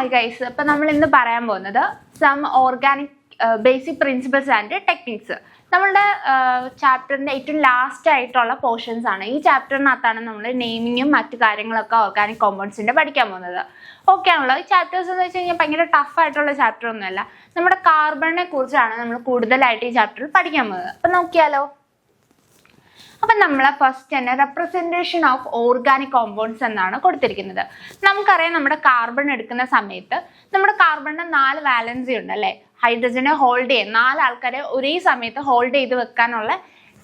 Hi guys, അപ്പം നമ്മൾ ഇന്ന് പറയാൻ പോകുന്നത് some organic basic principles and techniques. നമ്മളുടെ ചാപ്റ്ററിൻ്റെ ഏറ്റവും ലാസ്റ്റ് ആയിട്ടുള്ള പോർഷൻസ് ആണ്. ഈ ചാപ്റ്ററിനകത്താണ് നമ്മൾ നെയിമിങ്ങും മറ്റു കാര്യങ്ങളൊക്കെ ഓർഗാനിക് കോമ്പൗണ്ട്സിൻ്റെ പഠിക്കാൻ പോകുന്നത്. ഓക്കെ ആണല്ലോ. ഈ ചാപ്റ്റേഴ്സ് എന്ന് വെച്ച് കഴിഞ്ഞാൽ ഭയങ്കര ടഫായിട്ടുള്ള ചാപ്റ്റർ ഒന്നുമല്ല. നമ്മുടെ കാർബണിനെ കുറിച്ചാണ് നമ്മൾ കൂടുതലായിട്ട് ഈ ചാപ്റ്ററിൽ പഠിക്കാൻ പോകുന്നത്. അപ്പം നോക്കിയാലോ. അപ്പം നമ്മൾ ഫസ്റ്റ് തന്നെ റെപ്രസെൻറ്റേഷൻ ഓഫ് ഓർഗാനിക് കോമ്പൗണ്ട്സ് എന്നാണ് കൊടുത്തിരിക്കുന്നത്. നമുക്കറിയാം, നമ്മുടെ കാർബൺ എടുക്കുന്ന സമയത്ത് നമ്മുടെ കാർബണിന് 4 വാലൻസി ഉണ്ട് അല്ലേ. ഹൈഡ്രജനെ ഹോൾഡ് ചെയ്യാൻ 4 ആൾക്കാരെ ഒരേ സമയത്ത് ഹോൾഡ് ചെയ്ത് വെക്കാനുള്ള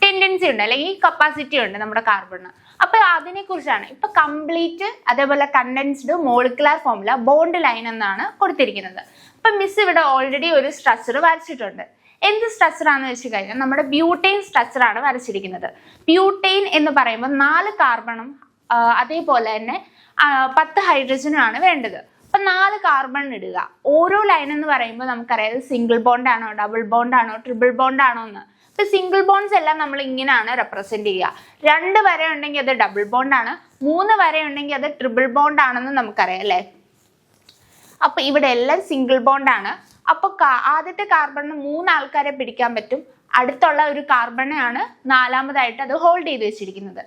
ടെൻഡൻസി ഉണ്ട്, അല്ലെങ്കിൽ കപ്പാസിറ്റി ഉണ്ട് നമ്മുടെ കാർബണിന്. അപ്പോൾ അതിനെക്കുറിച്ചാണ് ഇപ്പം കംപ്ലീറ്റ് അതേപോലെ condensed molecular formula bond line എന്നാണ് കൊടുത്തിരിക്കുന്നത്. അപ്പം മിസ് ഇവിടെ ഓൾറെഡി ഒരു സ്ട്രക്ചർ വരച്ചിട്ടുണ്ട്. എന്ത് സ്ട്രക്ചറാണെന്ന് വെച്ച് കഴിഞ്ഞാൽ നമ്മുടെ ബ്യൂട്ടെയിൻ സ്ട്രക്ചറാണ് വരച്ചിരിക്കുന്നത്. ബ്യൂട്ടെയിൻ എന്ന് പറയുമ്പോൾ 4 കാർബണും അതേപോലെ തന്നെ 10 ഹൈഡ്രജനും ആണ് വേണ്ടത്. അപ്പം 4 കാർബൺ ഇടുക. ഓരോ ലൈൻ എന്ന് പറയുമ്പോൾ നമുക്കറിയാം സിംഗിൾ ബോണ്ട് ആണോ, ഡബിൾ ബോണ്ട് ആണോ, ട്രിപ്പിൾ ബോണ്ട് ആണോ എന്ന്. ഇപ്പം സിംഗിൾ ബോണ്ട്സ് എല്ലാം നമ്മൾ ഇങ്ങനെയാണ് റെപ്രസെന്റ് ചെയ്യുക. 2 വര ഉണ്ടെങ്കിൽ അത് ഡബിൾ ബോണ്ട് ആണ്, 3 വര ഉണ്ടെങ്കിൽ അത് ട്രിപ്പിൾ ബോണ്ട് ആണെന്ന് നമുക്കറിയാം അല്ലേ. അപ്പൊ ഇവിടെ എല്ലാം സിംഗിൾ ബോണ്ട് ആണ്. അപ്പൊ ആദ്യത്തെ കാർബണിന് 3 ആൾക്കാരെ പിടിക്കാൻ പറ്റും. അടുത്തുള്ള ഒരു കാർബണെയാണ് 4ാമതായിട്ട് അത് ഹോൾഡ് ചെയ്ത് വെച്ചിരിക്കുന്നത്.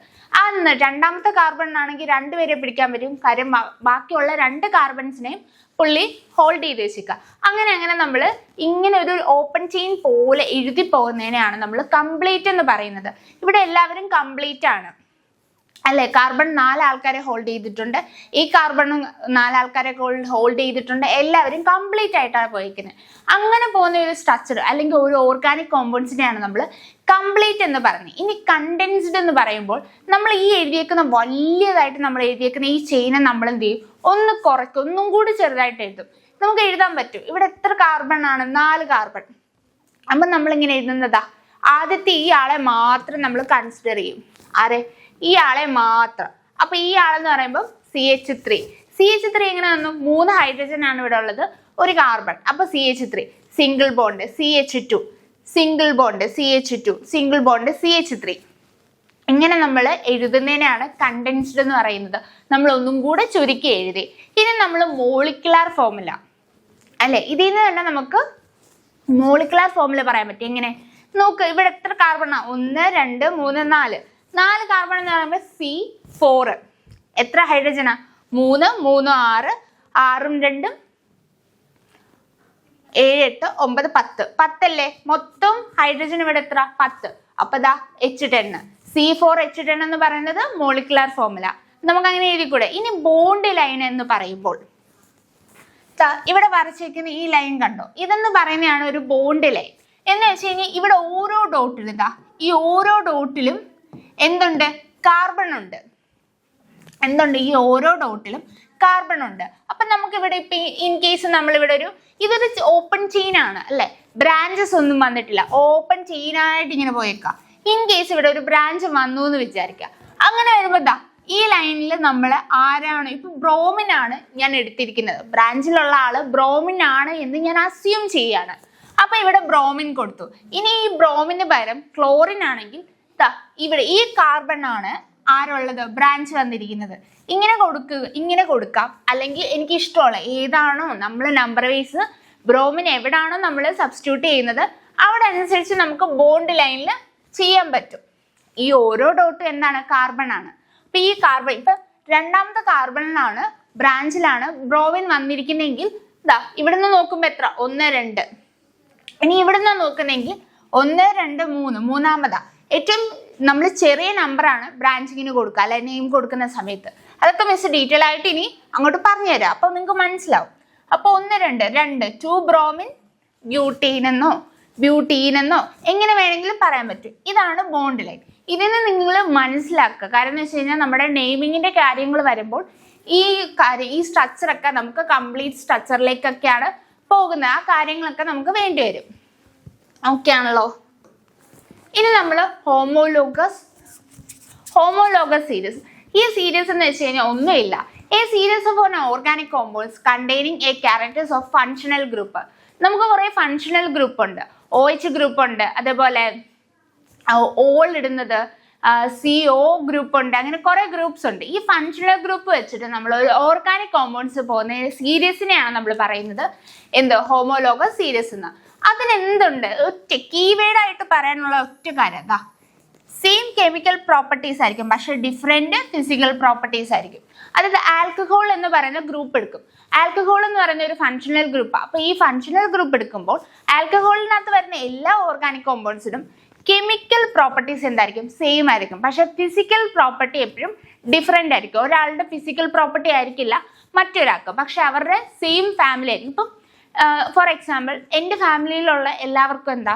രണ്ടാമത്തെ കാർബണിനാണെങ്കിൽ 2 പേരെ പിടിക്കാൻ പറ്റും. കാര്യം ബാക്കിയുള്ള 2 കാർബൺസിനെയും പുള്ളി ഹോൾഡ് ചെയ്ത് വെച്ചിരിക്കുക. അങ്ങനെ നമ്മൾ ഇങ്ങനെ ഒരു ഓപ്പൺ ചെയിൻ പോലെ എഴുതി പോകുന്നതിനെയാണ് നമ്മൾ കംപ്ലീറ്റ് എന്ന് പറയുന്നത്. ഇവിടെ എല്ലാവരും കംപ്ലീറ്റ് ആണ് അല്ലെ. കാർബൺ 4 ആൾക്കാരെ ഹോൾഡ് ചെയ്തിട്ടുണ്ട്, ഈ കാർബണും 4 ആൾക്കാരെ ഹോൾഡ് ചെയ്തിട്ടുണ്ട്. എല്ലാവരും കംപ്ലീറ്റ് ആയിട്ടാണ് പോയിരിക്കുന്നത്. അങ്ങനെ പോകുന്ന ഒരു സ്ട്രക്ചർ അല്ലെങ്കിൽ ഒരു ഓർഗാനിക് കോമ്പൗണ്ട്സിനെയാണ് നമ്മൾ കംപ്ലീറ്റ് എന്ന് പറയുന്നത്. ഇനി കണ്ടൻസ്ഡ് എന്ന് പറയുമ്പോൾ നമ്മൾ ഈ എഴുതിയേക്കുന്ന വലിയതായിട്ട് നമ്മൾ എഴുതിയേക്കുന്ന ഈ ചെയിനെ നമ്മൾ എന്ത് ചെയ്യും, ഒന്ന് കുറയ്ക്കും, ഒന്നും കൂടി ചെറുതായിട്ട് എഴുതും. നമുക്ക് എഴുതാൻ പറ്റും. ഇവിടെ എത്ര കാർബൺ ആണ്? 4 കാർബൺ. അപ്പം നമ്മളിങ്ങനെ എഴുതുന്നതാ, ആദ്യത്തെ ഈ ആളെ മാത്രം നമ്മൾ കൺസിഡർ ചെയ്യും. ആരെ? ഈ ആളെ മാത്രം. അപ്പൊ ഈ ആളെന്ന് പറയുമ്പോൾ CH3 എങ്ങനെ വന്നു? 3 ഹൈഡ്രജൻ ആണ് ഇവിടെ ഉള്ളത്, ഒരു കാർബൺ. അപ്പൊ CH3 single bond CH2, single bond CH2, single bond CH3. ഇങ്ങനെ നമ്മൾ എഴുതുന്നതിനാണ് കണ്ടൻസ്ഡ് എന്ന് പറയുന്നത്. നമ്മൾ ഒന്നും കൂടെ ചുരുക്കി എഴുതി. ഇനി നമ്മൾ മോളിക്കുലാർ ഫോർമുല അല്ലെ, ഇതിൽ നിന്ന് തന്നെ നമുക്ക് മോളിക്കുലാർ ഫോർമുല പറയാൻ പറ്റും. എങ്ങനെ നോക്ക്, ഇവിടെ എത്ര കാർബണാ? 1 2 3 4 കാർബൺ എന്ന് പറയുമ്പോൾ C4. എത്ര ഹൈഡ്രജനാ? 3 3 6, 6ഉം 2ഉം 7 8 9 10 അല്ലേ. മൊത്തം ഹൈഡ്രജൻ ഇവിടെ എത്ര? 10. അപ്പൊ ദാ H10, C4H10 എന്ന് പറയുന്നത് മോളിക്കുലാർ ഫോർമുല. നമുക്ക് അങ്ങനെ എഴുതിക്കൂടെ. ഇനി ബോണ്ട് ലൈൻ എന്ന് പറയുമ്പോൾ ഇവിടെ വരച്ചിരിക്കുന്ന ഈ ലൈൻ കണ്ടോ, ഇതെന്ന് പറയുന്നതാണ് ഒരു ബോണ്ട് ലൈൻ. എന്ന് വെച്ച് കഴിഞ്ഞാൽ ഇവിടെ ഓരോ ഡോട്ടിലും ഈ ഓരോ ഡോട്ടിലും എന്തുണ്ട്? കാർബൺ ഉണ്ട്. എന്തുണ്ട്? ഈ ഓരോ ഡോട്ടിലും കാർബൺ ഉണ്ട്. അപ്പൊ നമുക്ക് ഇവിടെ ഇപ്പൊ ഇൻ കേസ് നമ്മളിവിടെ ഇതൊരു ഓപ്പൺ ചെയിൻ ആണ് അല്ലെ, ബ്രാഞ്ചസ് ഒന്നും വന്നിട്ടില്ല, ഓപ്പൺ ചെയിൻ ആയിട്ട് ഇങ്ങനെ പോയേക്കാം. ഇൻ കേസ് ഇവിടെ ഒരു ബ്രാഞ്ച് വന്നു എന്ന് വിചാരിക്കുക. അങ്ങനെ വരുമ്പോ ഈ ലൈനിൽ നമ്മൾ ആരാണ്? ഇപ്പൊ ബ്രോമിൻ ആണ് ഞാൻ എടുത്തിരിക്കുന്നത്, ബ്രാഞ്ചിലുള്ള ആള് ബ്രോമിൻ ആണ് എന്ന് ഞാൻ അസ്യൂം ചെയ്യാണ്. അപ്പൊ ഇവിടെ ബ്രോമിൻ കൊടുത്തു. ഇനി ഈ ബ്രോമിന് പകരം ക്ലോറിൻ ആണെങ്കിൽ ഇവിടെ ഈ കാർബൺ ആണ് ആരുള്ളത്? ബ്രാഞ്ച് വന്നിരിക്കുന്നത്. ഇങ്ങനെ കൊടുക്കാം. അല്ലെങ്കിൽ എനിക്ക് ഇഷ്ടമുള്ള ഏതാണോ നമ്മൾ നമ്പർ വൈസ് ബ്രോമിൻ എവിടാണോ നമ്മൾ സബ്സ്റ്റിറ്റ്യൂട്ട് ചെയ്യുന്നത് അവിടെ അനുസരിച്ച് നമുക്ക് ബോണ്ട് ലൈനിൽ ചെയ്യാൻ പറ്റും. ഈ ഓരോ ഡോട്ടും എന്താണ്? കാർബൺ ആണ്. അപ്പൊ ഈ കാർബൺ ഇപ്പൊ 2ാമത്തെ കാർബണിലാണ് ബ്രാഞ്ചിലാണ് ബ്രോമിൻ വന്നിരിക്കുന്നെങ്കിൽ ഇവിടുന്ന് നോക്കുമ്പോ എത്ര? 1 2. ഇനി ഇവിടുന്ന് നോക്കുന്നെങ്കിൽ 1 2 3, 3ാമതാ. ഏറ്റവും നമ്മൾ ചെറിയ നമ്പറാണ് ബ്രാഞ്ചിങ്ങിന് കൊടുക്കുക അല്ലെ, നെയിം കൊടുക്കുന്ന സമയത്ത്. അതൊക്കെ മിസ് ഡീറ്റെയിൽ ആയിട്ട് ഇനി അങ്ങോട്ട് പറഞ്ഞു തരാം, അപ്പൊ നിങ്ങൾക്ക് മനസ്സിലാവും. അപ്പൊ 1 2 2 ബ്രോമിൻ ബ്യൂട്ടീൻ എന്നോ എങ്ങനെ വേണമെങ്കിലും പറയാൻ പറ്റും. ഇതാണ് ബോണ്ട് ലൈൻ. ഇതിന് നിങ്ങൾ മനസ്സിലാക്കുക. കാരണം എന്ന് വെച്ച് കഴിഞ്ഞാൽ നമ്മുടെ നെയിമിങ്ങിന്റെ കാര്യങ്ങൾ വരുമ്പോൾ ഈ സ്ട്രക്ചറൊക്കെ നമുക്ക് കംപ്ലീറ്റ് സ്ട്രക്ചറിലേക്കൊക്കെയാണ് പോകുന്നത്. ആ കാര്യങ്ങളൊക്കെ നമുക്ക് വേണ്ടി വരും. ഓക്കെ ആണല്ലോ. ഇനി നമ്മൾ ഹോമോലോഗസ് സീരീസ്. ഈ സീരീസ് എന്ന് വെച്ച് കഴിഞ്ഞാൽ ഒന്നുമില്ല, A series of organic compounds containing A characters of functional group. നമുക്ക് കുറെ ഫങ്ഷണൽ ഗ്രൂപ്പ് ഉണ്ട്, OH ഗ്രൂപ്പ് ഉണ്ട്, അതേപോലെ ഓൾ ഇടുന്നത്, CO ഗ്രൂപ്പ് ഉണ്ട്, അങ്ങനെ കുറെ ഗ്രൂപ്പ്സ് ഉണ്ട്. ഈ ഫങ്ഷണൽ ഗ്രൂപ്പ് വെച്ചിട്ട് നമ്മൾ ഒരു ഓർഗാനിക് കോമ്പൗണ്ട്സ് പോകുന്ന സീരീസിനെയാണ് നമ്മൾ പറയുന്നത് ഹോമോലോഗസ് സീരീസ് എന്ന്. അതിനെന്തുണ്ട്, ഒറ്റ കീവേഡ് ആയിട്ട് പറയാനുള്ള ഒറ്റ കാര്യം എന്താ, സെയിം കെമിക്കൽ പ്രോപ്പർട്ടീസ് ആയിരിക്കും, പക്ഷെ ഡിഫറെന്റ് ഫിസിക്കൽ പ്രോപ്പർട്ടീസ് ആയിരിക്കും. അതായത് ആൽക്കഹോൾ എന്ന് പറയുന്ന ഗ്രൂപ്പ് എടുക്കും. ആൽക്കഹോൾ എന്ന് പറയുന്ന ഒരു ഫങ്ഷണൽ ഗ്രൂപ്പാണ്. അപ്പൊ ഈ ഫങ്ഷണൽ ഗ്രൂപ്പ് എടുക്കുമ്പോൾ ആൽക്കഹോളിനകത്ത് വരുന്ന എല്ലാ ഓർഗാനിക് കോമ്പൗണ്ട്സിനും കെമിക്കൽ പ്രോപ്പർട്ടീസ് എന്തായിരിക്കും, സെയിം ആയിരിക്കും, പക്ഷെ ഫിസിക്കൽ പ്രോപ്പർട്ടി എപ്പോഴും ഡിഫറെന്റ് ആയിരിക്കും. ഒരാളുടെ ഫിസിക്കൽ പ്രോപ്പർട്ടി ആയിരിക്കില്ല മറ്റൊരാൾക്ക്, പക്ഷെ അവരുടെ സെയിം ഫാമിലി ആയിരിക്കും. ഇപ്പം ഫോർ എക്സാമ്പിൾ എൻ്റെ ഫാമിലിയിലുള്ള എല്ലാവർക്കും എന്താ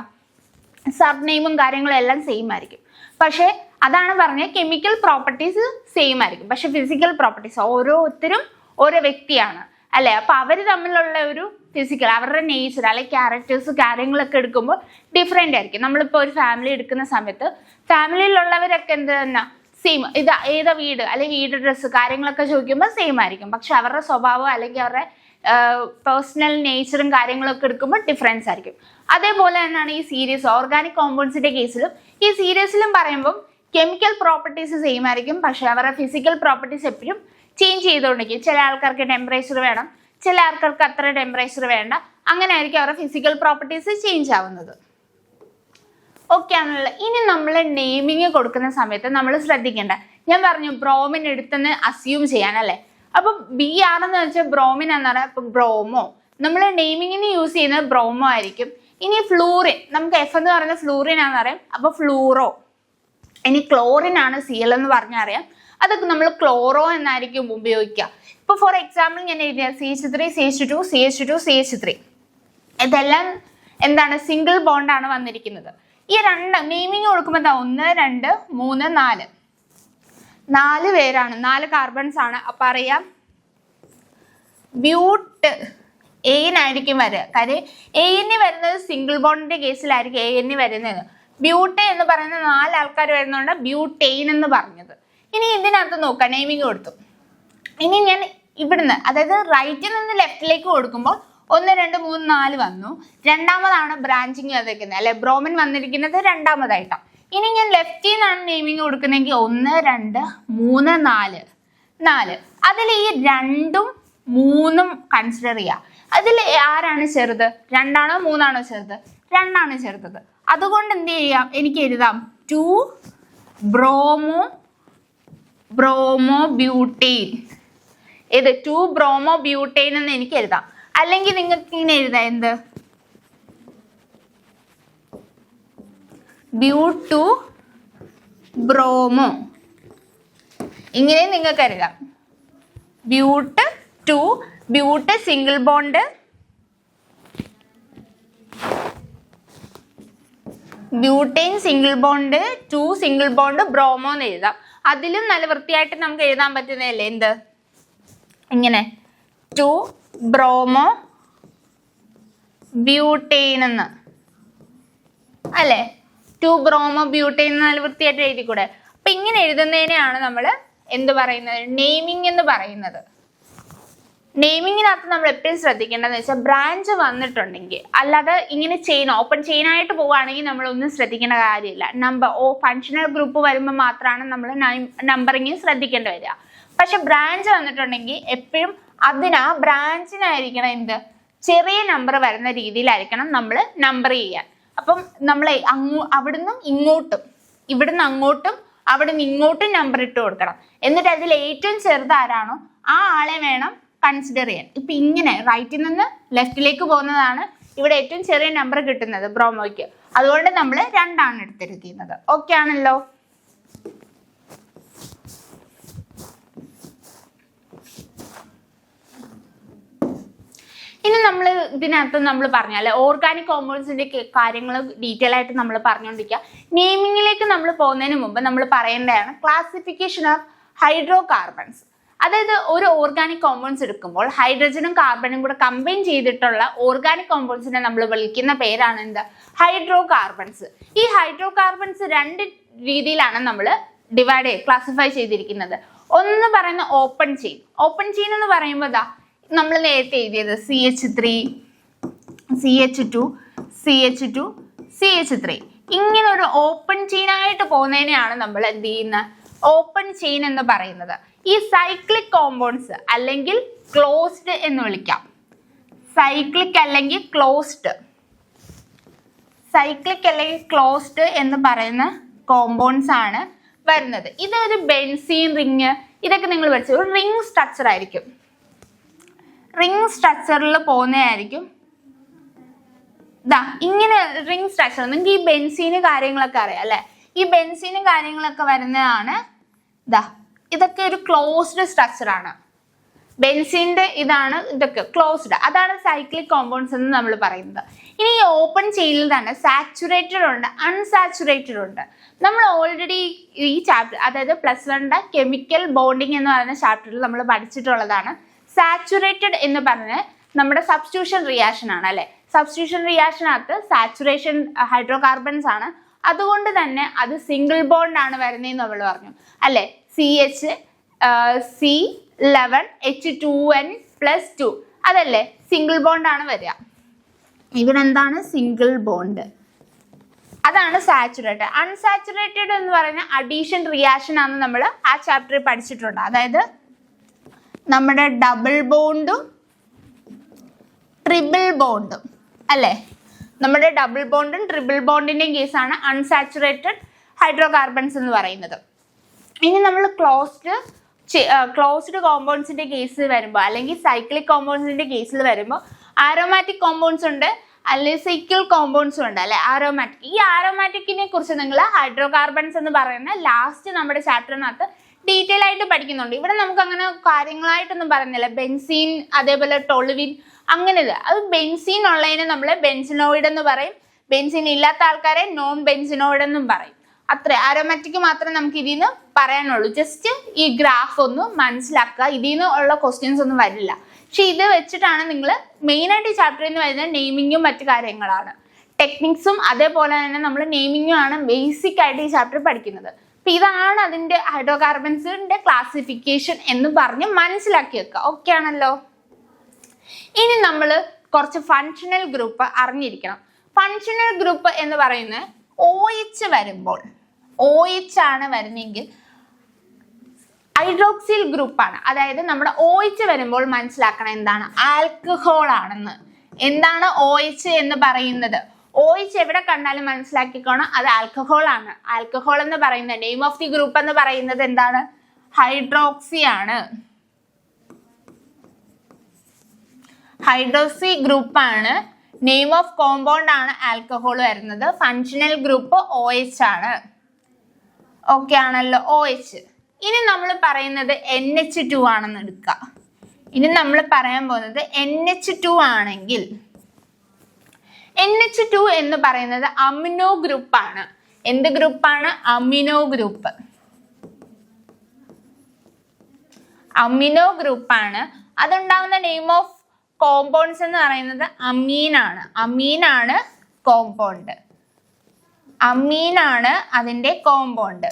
സർനെയിമും കാര്യങ്ങളും എല്ലാം സെയിം ആയിരിക്കും, പക്ഷെ അതാണ് പറഞ്ഞത് കെമിക്കൽ പ്രോപ്പർട്ടീസ് സെയിം ആയിരിക്കും, പക്ഷെ ഫിസിക്കൽ പ്രോപ്പർട്ടീസ് ഓരോരുത്തരും ഓരോ വ്യക്തിയാണ് അല്ലെ. അപ്പൊ അവർ തമ്മിലുള്ള ഒരു ഫിസിക്കൽ അവരുടെ നേച്ചർ അല്ലെങ്കിൽ ക്യാരക്ടേഴ്സ് കാര്യങ്ങളൊക്കെ എടുക്കുമ്പോൾ ഡിഫറെന്റ് ആയിരിക്കും. നമ്മളിപ്പോൾ ഒരു ഫാമിലി എടുക്കുന്ന സമയത്ത് ഫാമിലിയിലുള്ളവരൊക്കെ എന്ത് തന്നെ സെയിം, ഇത് ഏതാ വീട് അല്ലെങ്കിൽ വീട് ഡ്രസ്സ് കാര്യങ്ങളൊക്കെ ചോദിക്കുമ്പോൾ സെയിം ആയിരിക്കും, പക്ഷെ അവരുടെ സ്വഭാവം അല്ലെങ്കിൽ അവരുടെ പേഴ്സണൽ നേച്ചറും കാര്യങ്ങളൊക്കെ എടുക്കുമ്പോൾ ഡിഫറൻസ് ആയിരിക്കും. അതേപോലെ തന്നെയാണ് ഈ സീരീസ് ഓർഗാനിക് കോമ്പൗണ്ട്സിന്റെ കേസിലും. ഈ സീരീസിലും പറയുമ്പോൾ കെമിക്കൽ പ്രോപ്പർട്ടീസ് സെയിം ആയിരിക്കും, പക്ഷെ അവരുടെ ഫിസിക്കൽ പ്രോപ്പർട്ടീസ് എപ്പോഴും ചേഞ്ച് ചെയ്തുകൊണ്ടിരിക്കും. ചില ആൾക്കാർക്ക് ടെമ്പറേച്ചർ വേണം, ചില ആൾക്കാർക്ക് അത്ര ടെമ്പറേച്ചർ വേണ്ട, അങ്ങനെ ആയിരിക്കും അവരുടെ ഫിസിക്കൽ പ്രോപ്പർട്ടീസ് ചേഞ്ച് ആവുന്നത്. ഓക്കെ ആണല്ലോ. ഇനി നമ്മൾ നെയിമിങ് കൊടുക്കുന്ന സമയത്ത് നമ്മൾ ശ്രദ്ധിക്കേണ്ട, ഞാൻ പറഞ്ഞു ബ്രോമിൻ എടുത്തെന്ന് അസ്യൂം ചെയ്യാൻ അല്ലേ. അപ്പൊ BR എന്ന് വെച്ചാൽ ബ്രോമിൻ എന്ന് പറയാം. ഇപ്പൊ ബ്രോമോ നമ്മൾ നെയിമിങ്ങിന് യൂസ് ചെയ്യുന്നത് ബ്രോമോ ആയിരിക്കും. ഇനി ഫ്ലൂറിൻ, നമുക്ക് F എന്ന് പറയുന്നത് ഫ്ലൂറിൻ ആണെന്ന് അറിയാം, അപ്പൊ ഫ്ലൂറോ. ഇനി ക്ലോറിൻ ആണ് Cl എന്ന് പറഞ്ഞറിയാം, അതൊക്കെ നമ്മൾ ക്ലോറോ എന്നായിരിക്കും ഉപയോഗിക്കുക. ഇപ്പൊ ഫോർ എക്സാമ്പിൾ ഞാൻ എഴുതിയ CH3 CH2 CH2 CH3 ഇതെല്ലാം എന്താണ് സിംഗിൾ ബോണ്ടാണ് വന്നിരിക്കുന്നത്. ഈ രണ്ട് നെയിമിങ് കൊടുക്കുമ്പോൾ എന്താ 1 2 3 4 4 പേരാണ്, 4 കാർബൺസ് ആണ്. അപ്പൊ അറിയാം ബ്യൂട്ട് AN വരിക, കാര്യം AN വരുന്നത് സിംഗിൾ ബോണ്ടിന്റെ കേസിലായിരിക്കും AN വരുന്നത്. ബ്യൂട്ടെ എന്ന് പറയുന്ന 4 ആൾക്കാർ വരുന്നതുകൊണ്ട് ബ്യൂട്ടെയിൻ എന്ന് പറഞ്ഞത്. ഇനി ഇതിനകത്ത് നോക്കാം, നെയിമിങ് കൊടുത്തു. ഇനി ഞാൻ ഇവിടുന്ന് അതായത് റൈറ്റിൽ നിന്ന് ലെഫ്റ്റിലേക്ക് കൊടുക്കുമ്പോൾ 1 2 3 4 വന്നു. രണ്ടാമതാണ് ബ്രാഞ്ചിങ് വന്നിരിക്കുന്നത് അല്ലെ, ബ്രോമിൻ വന്നിരിക്കുന്നത് രണ്ടാമതായിട്ടാണ്. ഇനി ഞാൻ ലെഫ്റ്റിൽ നിന്നാണ് നെയിമിങ് കൊടുക്കുന്നതെങ്കിൽ 1 2 3 4 4 അതിൽ ഈ 2ഉം 3ഉം കൺസിഡർ ചെയ്യുക. അതിൽ ആരാണ് ചെറുത്, 2 ആണോ 3 ആണോ ചെറുത്, 2 ആണ് ചെറുത്. അതുകൊണ്ട് എന്ത് ചെയ്യാം, എനിക്ക് എഴുതാം 2 ബ്രോമോ ബ്യൂട്ടെയിൻ. ഇത് 2 ബ്രോമോ ബ്യൂട്ടെയിൻ എന്ന് എനിക്ക് എഴുതാം. അല്ലെങ്കിൽ നിങ്ങൾക്ക് ഇങ്ങനെ എഴുതാം, എന്ത് ബ്യൂട്ട് ബ്രോമോ, ഇങ്ങനെ നിങ്ങൾക്ക് എഴുതാം. ബ്യൂട്ട് single bond, butane single bond, 2 single bond bromo എന്ന് എഴുതാം. അതിലും നല്ല വൃത്തിയായിട്ട് നമുക്ക് എഴുതാൻ പറ്റുന്നതല്ലേ, എന്ത് ഇങ്ങനെ 2 ബ്രോമോ ബ്യൂട്ടെയിൻ എന്ന് അല്ലേ. 2 ബ്രോമോ ബ്യൂട്ടെയിൻ നല്ല വൃത്തിയായിട്ട് എഴുതിക്കൂടെ. അപ്പൊ ഇങ്ങനെ എഴുതുന്നതിനെയാണ് നമ്മൾ എന്ത് പറയുന്നത്, നെയിമിങ് എന്ന് പറയുന്നത്. നെയിമിങ്ങിനകത്ത് നമ്മൾ എപ്പോഴും ശ്രദ്ധിക്കേണ്ടതെന്ന് വെച്ചാൽ ബ്രാഞ്ച് വന്നിട്ടുണ്ടെങ്കിൽ, അല്ലാതെ ഇങ്ങനെ ഓപ്പൺ ചെയിൻ ആയിട്ട് പോവുകയാണെങ്കിൽ നമ്മളൊന്നും ശ്രദ്ധിക്കേണ്ട കാര്യമില്ല. ഫങ്ഷണൽ ഗ്രൂപ്പ് വരുമ്പോൾ മാത്രമാണ് നമ്മൾ നമ്പറിങ് ശ്രദ്ധിക്കേണ്ടി വരിക. പക്ഷെ ബ്രാഞ്ച് വന്നിട്ടുണ്ടെങ്കിൽ എപ്പോഴും ആ ബ്രാഞ്ചിനായിരിക്കണം എന്ത് ചെറിയ നമ്പർ വരുന്ന രീതിയിലായിരിക്കണം നമ്മൾ നമ്പർ ചെയ്യാൻ. അപ്പം നമ്മൾ അവിടുന്ന് ഇങ്ങോട്ടും ഇവിടുന്ന് അങ്ങോട്ടും അവിടുന്ന് ഇങ്ങോട്ടും നമ്പർ ഇട്ട് കൊടുക്കണം. എന്നിട്ട് അതിൽ ഏറ്റവും ചെറുത് ആരാണോ ആ ആളെ വേണം കൺസിഡർ ചെയ്യാൻ. ഇപ്പൊ ഇങ്ങനെ റൈറ്റിൽ നിന്ന് ലെഫ്റ്റിലേക്ക് പോകുന്നതാണ് ഇവിടെ ഏറ്റവും ചെറിയ നമ്പർ കിട്ടുന്നത് ബ്രോമോയ്ക്ക്. അതുകൊണ്ട് നമ്മൾ 2 ആണ് എടുത്തിരിക്കുന്നത്. ഓക്കെ ആണല്ലോ. ഇനി നമ്മൾ ഇതിനകത്ത് നമ്മൾ പറഞ്ഞാൽ ഓർഗാനിക് കോമ്പൗണ്ട്സിന്റെ കാര്യങ്ങൾ ഡീറ്റെയിൽ ആയിട്ട് നമ്മൾ പറഞ്ഞുകൊണ്ടിരിക്കുക. നെയിമിങ്ങിലേക്ക് നമ്മൾ പോകുന്നതിന് മുമ്പ് നമ്മൾ പറയേണ്ടതാണ് ക്ലാസിഫിക്കേഷൻ ഓഫ് ഹൈഡ്രോ കാർബൺസ്. അതായത് ഒരു ഓർഗാനിക് കോമ്പൗണ്ട്സ് എടുക്കുമ്പോൾ ഹൈഡ്രജനും കാർബണും കൂടെ കമ്പൈൻ ചെയ്തിട്ടുള്ള ഓർഗാനിക് കോമ്പൗണ്ട്സിനെ നമ്മൾ വിളിക്കുന്ന പേരാണ് എന്ത്, ഹൈഡ്രോ കാർബൺസ്. ഈ ഹൈഡ്രോ കാർബൺസ് 2 രീതിയിലാണ് നമ്മൾ ക്ലാസിഫൈ ചെയ്തിരിക്കുന്നത്. ഒന്ന് പറയുന്ന ഓപ്പൺ ചെയിൻ. ഓപ്പൺ ചെയിൻ എന്ന് പറയുമ്പോൾ നമ്മൾ നേരത്തെ എഴുതിയത് CH3 CH2 CH2 CH3 ഇങ്ങനെ ഒരു ഓപ്പൺ ചെയിൻ ആയിട്ട് പോകുന്നതിനെയാണ് നമ്മൾ എന്ത് ചെയ്യുന്നത്, ഓപ്പൺ ചെയിൻ എന്ന് പറയുന്നത്. ഈ സൈക്ലിക് കോമ്പൗണ്ട്സ് അല്ലെങ്കിൽ ക്ലോസ്ഡ് എന്ന് വിളിക്കാം. സൈക്ലിക് അല്ലെങ്കിൽ ക്ലോസ്ഡ് എന്ന് പറയുന്ന കോമ്പൗണ്ട്സ് ആണ് വരുന്നത്. ഇതൊരു ബെൻസീൻ റിങ്, ഇതൊക്കെ നിങ്ങൾ പഠിച്ചു. ഒരു റിംഗ് സ്ട്രക്ചർ ആയിരിക്കും, റിംഗ് സ്ട്രക്ചറിൽ പോകുന്നതായിരിക്കും. ഇങ്ങനെ റിംഗ് സ്ട്രക്ചർ. നിങ്ങൾക്ക് ഈ ബെൻസീന് കാര്യങ്ങളൊക്കെ അറിയാം അല്ലെ? ഈ ബെൻസീനും കാര്യങ്ങളൊക്കെ വരുന്നതാണ്. ഇതൊക്കെ ഒരു ക്ലോസ്ഡ് സ്ട്രക്ചർ ആണ്. ബെൻസീന്റെ ഇതാണ്, ഇതൊക്കെ ക്ലോസ്ഡ്. അതാണ് സൈക്ലിക് കോമ്പൗണ്ട്സ് എന്ന് നമ്മൾ പറയുന്നത്. ഇനി ഈ ഓപ്പൺ ചെയിനിൽ തന്നെ സാച്ചുറേറ്റഡ് ഉണ്ട്, അൺസാച്ചുറേറ്റഡ് ഉണ്ട്. നമ്മൾ ഓൾറെഡി ഈ ചാപ്റ്റർ, അതായത് +1 കെമിക്കൽ ബോണ്ടിങ് എന്ന് പറയുന്ന ചാപ്റ്ററിൽ നമ്മൾ പഠിച്ചിട്ടുള്ളതാണ്. സാച്ചുറേറ്റഡ് എന്ന് പറഞ്ഞ് നമ്മുടെ സബ്സ്റ്റിറ്റ്യൂഷൻ റിയാക്ഷൻ ആണ് അല്ലെ? സബ്സ്റ്റിറ്റ്യൂഷൻ റിയാക്ഷനകത്ത് സാച്ചുറേഷൻ ഹൈഡ്രോകാർബൺസ് ആണ്. അതുകൊണ്ട് തന്നെ അത് സിംഗിൾ ബോണ്ട് ആണ് വരുന്നതെന്ന് നമ്മൾ പറഞ്ഞു അല്ലെ? CH11H2N+2 അതല്ലേ സിംഗിൾ ബോണ്ട് ആണ് വരിക. ഇവിടെ എന്താണ് സിംഗിൾ ബോണ്ട്, അതാണ് സാച്ചുറേറ്റഡ്. അൺസാച്ചുറേറ്റഡ് എന്ന് പറയുന്ന അഡീഷൻ റിയാക്ഷൻ ആണ് നമ്മൾ ആ ചാപ്റ്ററിൽ പഠിച്ചിട്ടുണ്ട്. അതായത് നമ്മുടെ ഡബിൾ ബോണ്ടും ട്രിപ്പിൾ ബോണ്ടും അല്ലേ? നമ്മുടെ ഡബിൾ ബോണ്ടും ട്രിപ്പിൾ ബോണ്ടിന്റെയും കേസാണ് അൺസാച്ചുറേറ്റഡ് ഹൈഡ്രോകാർബൺസ് എന്ന് പറയുന്നത്. ഇനി നമ്മൾ ക്ലോസ്ഡ് കോമ്പൗണ്ട്സിന്റെ കേസ് വരുമ്പോൾ, അല്ലെങ്കിൽ സൈക്ലിക് കോമ്പൗണ്ട്സിന്റെ കേസിൽ വരുമ്പോൾ ആരോമാറ്റിക് കോമ്പൗണ്ട്സ് ഉണ്ട്, അല്ലെങ്കിൽ സൈക്കിൾ കോമ്പൗണ്ട്സും ഉണ്ട് അല്ലെ? ആരോമാറ്റിക്. ഈ ആരോമാറ്റിക്കിനെ കുറിച്ച് നിങ്ങൾ ഹൈഡ്രോകാർബൺസ് എന്ന് പറയുന്ന ലാസ്റ്റ് നമ്മുടെ ചാപ്റ്ററിനകത്ത് ഡീറ്റെയിൽ ആയിട്ട് പഠിക്കുന്നുണ്ട്. ഇവിടെ നമുക്ക് അങ്ങനെ കാര്യങ്ങളായിട്ടൊന്നും പറയുന്നില്ല. ബെൻസീൻ, അതേപോലെ ടോളുവിൻ, അങ്ങനെയല്ല. അത് ബെൻസീൻ ഉള്ളതിനെ നമ്മൾ ബെൻസിനോയിഡ് എന്ന് പറയും, ബെൻസീൻ ഇല്ലാത്ത ആൾക്കാരെ നോൺ ബെൻസിനോയിഡ് എന്നും പറയും. അത്ര ആരോമാറ്റിക് മാത്രമേ നമുക്ക് ഇതിൽ നിന്ന് പറയാനുള്ളൂ. ജസ്റ്റ് ഈ ഗ്രാഫ് ഒന്ന് മനസ്സിലാക്കുക, ഇതിൽ നിന്ന് ഉള്ള ക്വസ്റ്റ്യൻസ് ഒന്നും വരില്ല. പക്ഷെ ഇത് വെച്ചിട്ടാണ് നിങ്ങൾ മെയിനായിട്ട് ഈ ചാപ്റ്ററിൽ നിന്ന് വരുന്ന നെയിമിങ്ങും മറ്റു കാര്യങ്ങളാണ്. ടെക്നിക്സും അതേപോലെ തന്നെ നമ്മൾ നെയിമിങ്ങും ആണ് ബേസിക് ആയിട്ട് ഈ ചാപ്റ്റർ പഠിക്കുന്നത്. അപ്പൊ ഇതാണ് അതിന്റെ ഹൈഡ്രോകാർബൺസിന്റെ ക്ലാസിഫിക്കേഷൻ എന്ന് പറഞ്ഞ് മനസ്സിലാക്കി വെക്കുക. ഓക്കെ ആണല്ലോ? ഇനി നമ്മൾ കുറച്ച് ഫങ്ഷണൽ ഗ്രൂപ്പ് അറിഞ്ഞിരിക്കണം. ഫങ്ഷണൽ ഗ്രൂപ്പ് എന്ന് പറയുന്നത് OH വരുമ്പോൾ, OH ആണ് വരുന്നെങ്കിൽ ഹൈഡ്രോക്സിൽ ഗ്രൂപ്പാണ്. അതായത് നമ്മുടെ OH വരുമ്പോൾ മനസ്സിലാക്കണം എന്താണ്, ആൽക്കഹോൾ ആണെന്ന്. എന്താണ് OH എന്ന് പറയുന്നത്? OH എവിടെ കണ്ടാലും മനസ്സിലാക്കിക്കോണം, അത് ആൽക്കഹോൾ ആണ്. ആൽക്കഹോൾ എന്ന് പറയുന്നത് നെയിം ഓഫ് ദി ഗ്രൂപ്പ് എന്ന് പറയുന്നത് എന്താണ്? ഹൈഡ്രോക്സി ആണ്. ഹൈഡ്രോക്സി ഗ്രൂപ്പാണ്. നെയിം ഓഫ് കോമ്പൗണ്ട് ആണ് ആൽക്കഹോൾ വരുന്നത്. ഫങ്ഷണൽ ഗ്രൂപ്പ് OH ആണ്. ഓക്കെ ആണല്ലോ? OH. ഇനി നമ്മൾ പറയുന്നത് NH2 ആണെന്ന് എടുക്കുക. ഇനി നമ്മൾ പറയാൻ പോകുന്നത് NH2 ആണെങ്കിൽ, NH2 എന്ന് പറയുന്നത് അമിനോ ഗ്രൂപ്പാണ്. എന്ത് ഗ്രൂപ്പാണ്? Amino group. അമിനോ ഗ്രൂപ്പാണ്. അതുണ്ടാവുന്ന നെയിം ഓഫ് കോമ്പൗണ്ട്സ് എന്ന് പറയുന്നത് അമീനാണ്. അമീനാണ് കോമ്പൗണ്ട്. അമീനാണ് അതിന്റെ കോമ്പൗണ്ട്.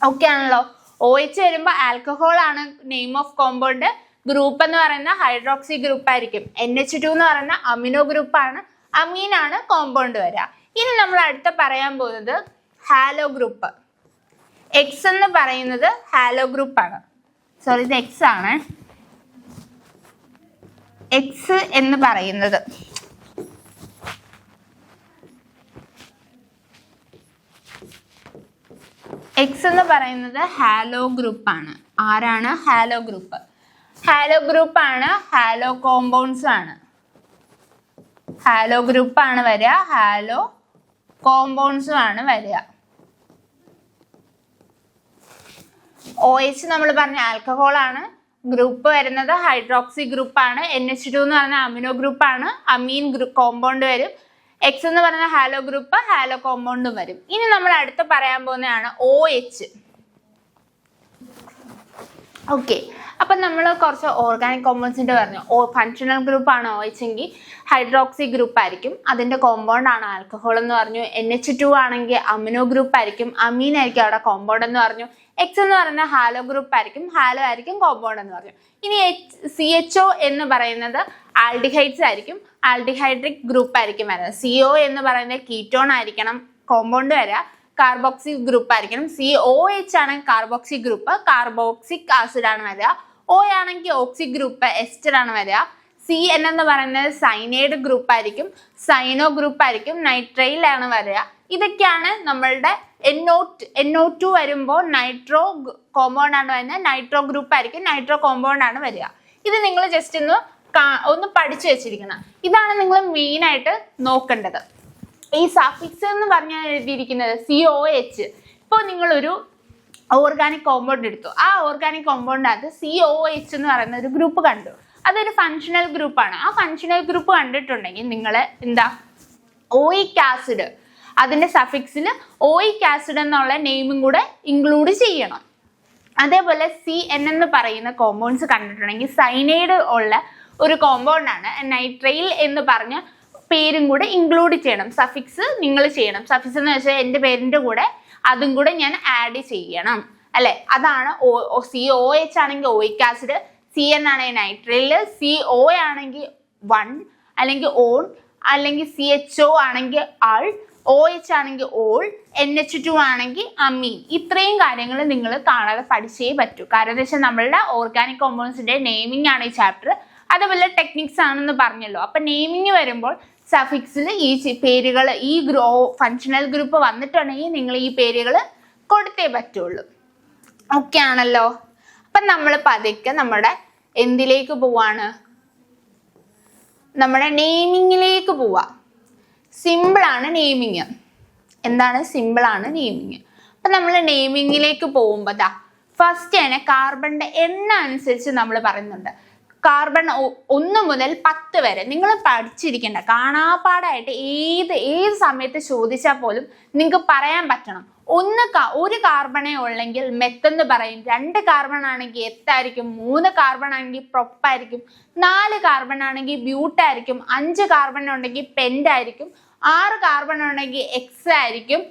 ഓക്കെ ആണല്ലോ? OH വരുമ്പോൾ ആൽക്കഹോൾ ആണ് നെയിം ഓഫ് കോമ്പൗണ്ട്. ഗ്രൂപ്പ് എന്ന് പറയുന്ന ഹൈഡ്രോക്സി ഗ്രൂപ്പ് ആയിരിക്കും. NH2 എന്ന് പറയുന്ന അമിനോ ഗ്രൂപ്പാണ്. അമീനാണ് കോമ്പൗണ്ട് വരിക. ഇനി നമ്മൾ അടുത്ത പറയാൻ പോകുന്നത് ഹാലോ ഗ്രൂപ്പ്. X എന്ന് പറയുന്നത് ഹാലോ ഗ്രൂപ്പാണ്. സോറി, ഇത് X ആണ്. X എന്ന് പറയുന്നത് ഹാലോ ഗ്രൂപ്പാണ്. ആരാണ്? Halo group. ഹാലോ ഗ്രൂപ്പാണ്. ഹാലോ കോമ്പൗണ്ട്സ് ആണ്. ഹാലോ ഗ്രൂപ്പാണ് വരിക. ഹാലോ കോമ്പൗണ്ട്സും ആണ് വരിക. OH നമ്മൾ പറഞ്ഞ ആൽക്കഹോൾ ആണ്. ഗ്രൂപ്പ് വരുന്നത് ഹൈഡ്രോക്സി ഗ്രൂപ്പാണ്. NH2 എന്ന് പറഞ്ഞ അമിനോ ഗ്രൂപ്പാണ്. അമീൻ കോമ്പൗണ്ട് വരും. X എന്ന് പറയുന്ന ഹാലോ ഗ്രൂപ്പ്, ഹാലോ കോമ്പൗണ്ടും വരും. ഇനി നമ്മൾ അടുത്ത് പറയാൻ പോകുന്നതാണ് OH. ഓക്കെ, അപ്പം നമ്മൾ കുറച്ച് ഓർഗാനിക് കോമ്പൗണ്ട്സിൻ്റെ പറഞ്ഞു. ഫങ്ഷണൽ ഗ്രൂപ്പ് ആണ് OH എങ്കിൽ ഹൈഡ്രോക്സി ഗ്രൂപ്പ് ആയിരിക്കും. അതിൻ്റെ കോമ്പൗണ്ട് ആണ് ആൽക്കഹോൾ എന്ന് പറഞ്ഞു. NH2 ആണെങ്കിൽ അമിനോ ഗ്രൂപ്പ് ആയിരിക്കും, അമീൻ ആയിരിക്കും അവിടെ കോമ്പൗണ്ട് എന്ന് പറഞ്ഞു. X എന്ന് പറയുന്നത് ഹാലോ ഗ്രൂപ്പ് ആയിരിക്കും, ഹാലോ ആയിരിക്കും കോമ്പൗണ്ട് എന്ന് പറഞ്ഞു. ഇനി CHO എന്ന് പറയുന്നത് ആൽഡിഹൈഡ്സ് ആയിരിക്കും, ആൽഡിഹൈഡ്രിക് ഗ്രൂപ്പ് ആയിരിക്കും വരുന്നത്. CO എന്ന് പറയുന്നത് കീറ്റോൺ ആയിരിക്കണം കോമ്പൗണ്ട് വരിക, കാർബോക്സി ഗ്രൂപ്പ് ആയിരിക്കണം. COH ആണെങ്കിൽ കാർബോക്സി ഗ്രൂപ്പ്, കാർബോക്സിക് ആസിഡ് ആണ് വരിക. O ആണെങ്കിൽ ഓക്സി ഗ്രൂപ്പ്, എസ്റ്റർ ആണ് വരിക. CN എന്ന് പറയുന്നത് സൈനൈഡ് ഗ്രൂപ്പ് ആയിരിക്കും, സൈനോ ഗ്രൂപ്പ് ആയിരിക്കും, നൈട്രൈൽ ആണ് വരിക. ഇതൊക്കെയാണ് നമ്മളുടെ NO2 വരുമ്പോൾ നൈട്രോ കോമ്പൗണ്ട് ആണ് വരുന്നത്, നൈട്രോ ഗ്രൂപ്പ് ആയിരിക്കും, നൈട്രോ കോമ്പൗണ്ട് ആണ് വരിക. ഇത് നിങ്ങൾ ജസ്റ്റ് ഒന്ന് പഠിച്ചു വെച്ചിരിക്കണം. ഇതാണ് നിങ്ങൾ മെയിൻ ആയിട്ട് നോക്കേണ്ടത്. ഈ സഫിക്സ് എന്ന് പറഞ്ഞാൽ എഴുതിയിരിക്കുന്നത് COH. ഇപ്പോൾ നിങ്ങളൊരു ഓർഗാനിക് കോമ്പൗണ്ട് എടുത്തു, ആ ഓർഗാനിക് കോമ്പൗണ്ടിനകത്ത് COH എന്ന് പറയുന്ന ഒരു ഗ്രൂപ്പ് കണ്ടു, അതൊരു ഫങ്ഷണൽ ഗ്രൂപ്പാണ്. ആ ഫങ്ഷണൽ ഗ്രൂപ്പ് കണ്ടിട്ടുണ്ടെങ്കിൽ നിങ്ങൾ എന്താ ഓയിക് ആസിഡ്, അതിൻ്റെ സഫിക്സിൽ ഓയിക് ആസിഡ് എന്നുള്ള നെയിമും കൂടെ ഇൻക്ലൂഡ് ചെയ്യണം. അതേപോലെ CN എന്ന് പറയുന്ന കോമ്പൗണ്ട്സ് കണ്ടിട്ടുണ്ടെങ്കിൽ സൈനൈഡ് ഉള്ള ഒരു കോമ്പൗണ്ടാണ്. നൈട്രൈൽ എന്ന് പറഞ്ഞ പേരും കൂടെ ഇൻക്ലൂഡ് ചെയ്യണം, സഫിക്സ് നിങ്ങൾ ചെയ്യണം. സഫിക്സ് എന്ന് വെച്ചാൽ എൻ്റെ പേരിൻ്റെ കൂടെ അതും കൂടെ ഞാൻ ആഡ് ചെയ്യണം അല്ലെ. അതാണ് COH ആണെങ്കിൽ ഓയിക് ആസിഡ്, CN ആണെങ്കിൽ നൈട്രൈൽ, CO ആണെങ്കിൽ 1 അല്ലെങ്കിൽ ഓൺ, അല്ലെങ്കിൽ CHO ആണെങ്കിൽ ആൾ, OH ആണെങ്കിൽ ഓൾ, NH2 ആണെങ്കിൽ അമീൻ. ഇത്രയും കാര്യങ്ങൾ നിങ്ങൾ കാണാതെ പഠിച്ചേ പറ്റൂ. കാരണം എന്താ വെച്ചാൽ നമ്മളുടെ ഓർഗാനിക് കോമ്പൗണ്ട്സിന്റെ നെയിമിംഗ് ആണ് ഈ ചാപ്റ്റർ. അതേപോലെ ടെക്നിക്സ് ആണെന്ന് പറഞ്ഞല്ലോ. അപ്പൊ നെയിമിങ് വരുമ്പോൾ സഫിക്സിൽ ഈ പേരുകൾ, ഈ ഫങ്ഷണൽ ഗ്രൂപ്പ് വന്നിട്ടുണ്ടെങ്കിൽ നിങ്ങൾ ഈ പേരുകൾ കൊടുത്തേ പറ്റുള്ളൂ. ഓക്കെ ആണല്ലോ. അപ്പം നമ്മൾ പതുക്കെ നമ്മുടെ എന്തിലേക്ക് പോവാണ്, നമ്മുടെ നെയിമിങ്ങിലേക്ക് പോവാ. സിമ്പിളാണ് നെയിമിങ്. എന്താണ് സിമ്പിളാണ് നെയിമിങ്. അപ്പം നമ്മൾ നെയിമിങ്ങിലേക്ക് പോകുമ്പോൾ ഫസ്റ്റ് തന്നെ കാർബണിന്റെ എണ്ണ അനുസരിച്ച് നമ്മൾ പറയുന്നുണ്ട്. കാർബൺ 1 മുതൽ 10 വരെ നിങ്ങൾ പഠിച്ചിരിക്കേണ്ട, കാണാപ്പാടായിട്ട് ഏത് സമയത്ത് ചോദിച്ചാൽ പോലും നിങ്ങൾക്ക് പറയാൻ പറ്റണം. ഒരു കാർബണേ ഉള്ളെങ്കിൽ മെത്തെന്ന് പറയും, 2 കാർബൺ ആണെങ്കിൽ എത്തായിരിക്കും, 3 കാർബൺ ആണെങ്കിൽ പ്രൊപ്പായിരിക്കും, 4 കാർബൺ ആണെങ്കിൽ ബ്യൂട്ടായിരിക്കും, 5 കാർബൺ ഉണ്ടെങ്കിൽ പെൻഡായിരിക്കും, 6 കാർബൺ ഉണ്ടെങ്കിൽ എക്സ് ആയിരിക്കും,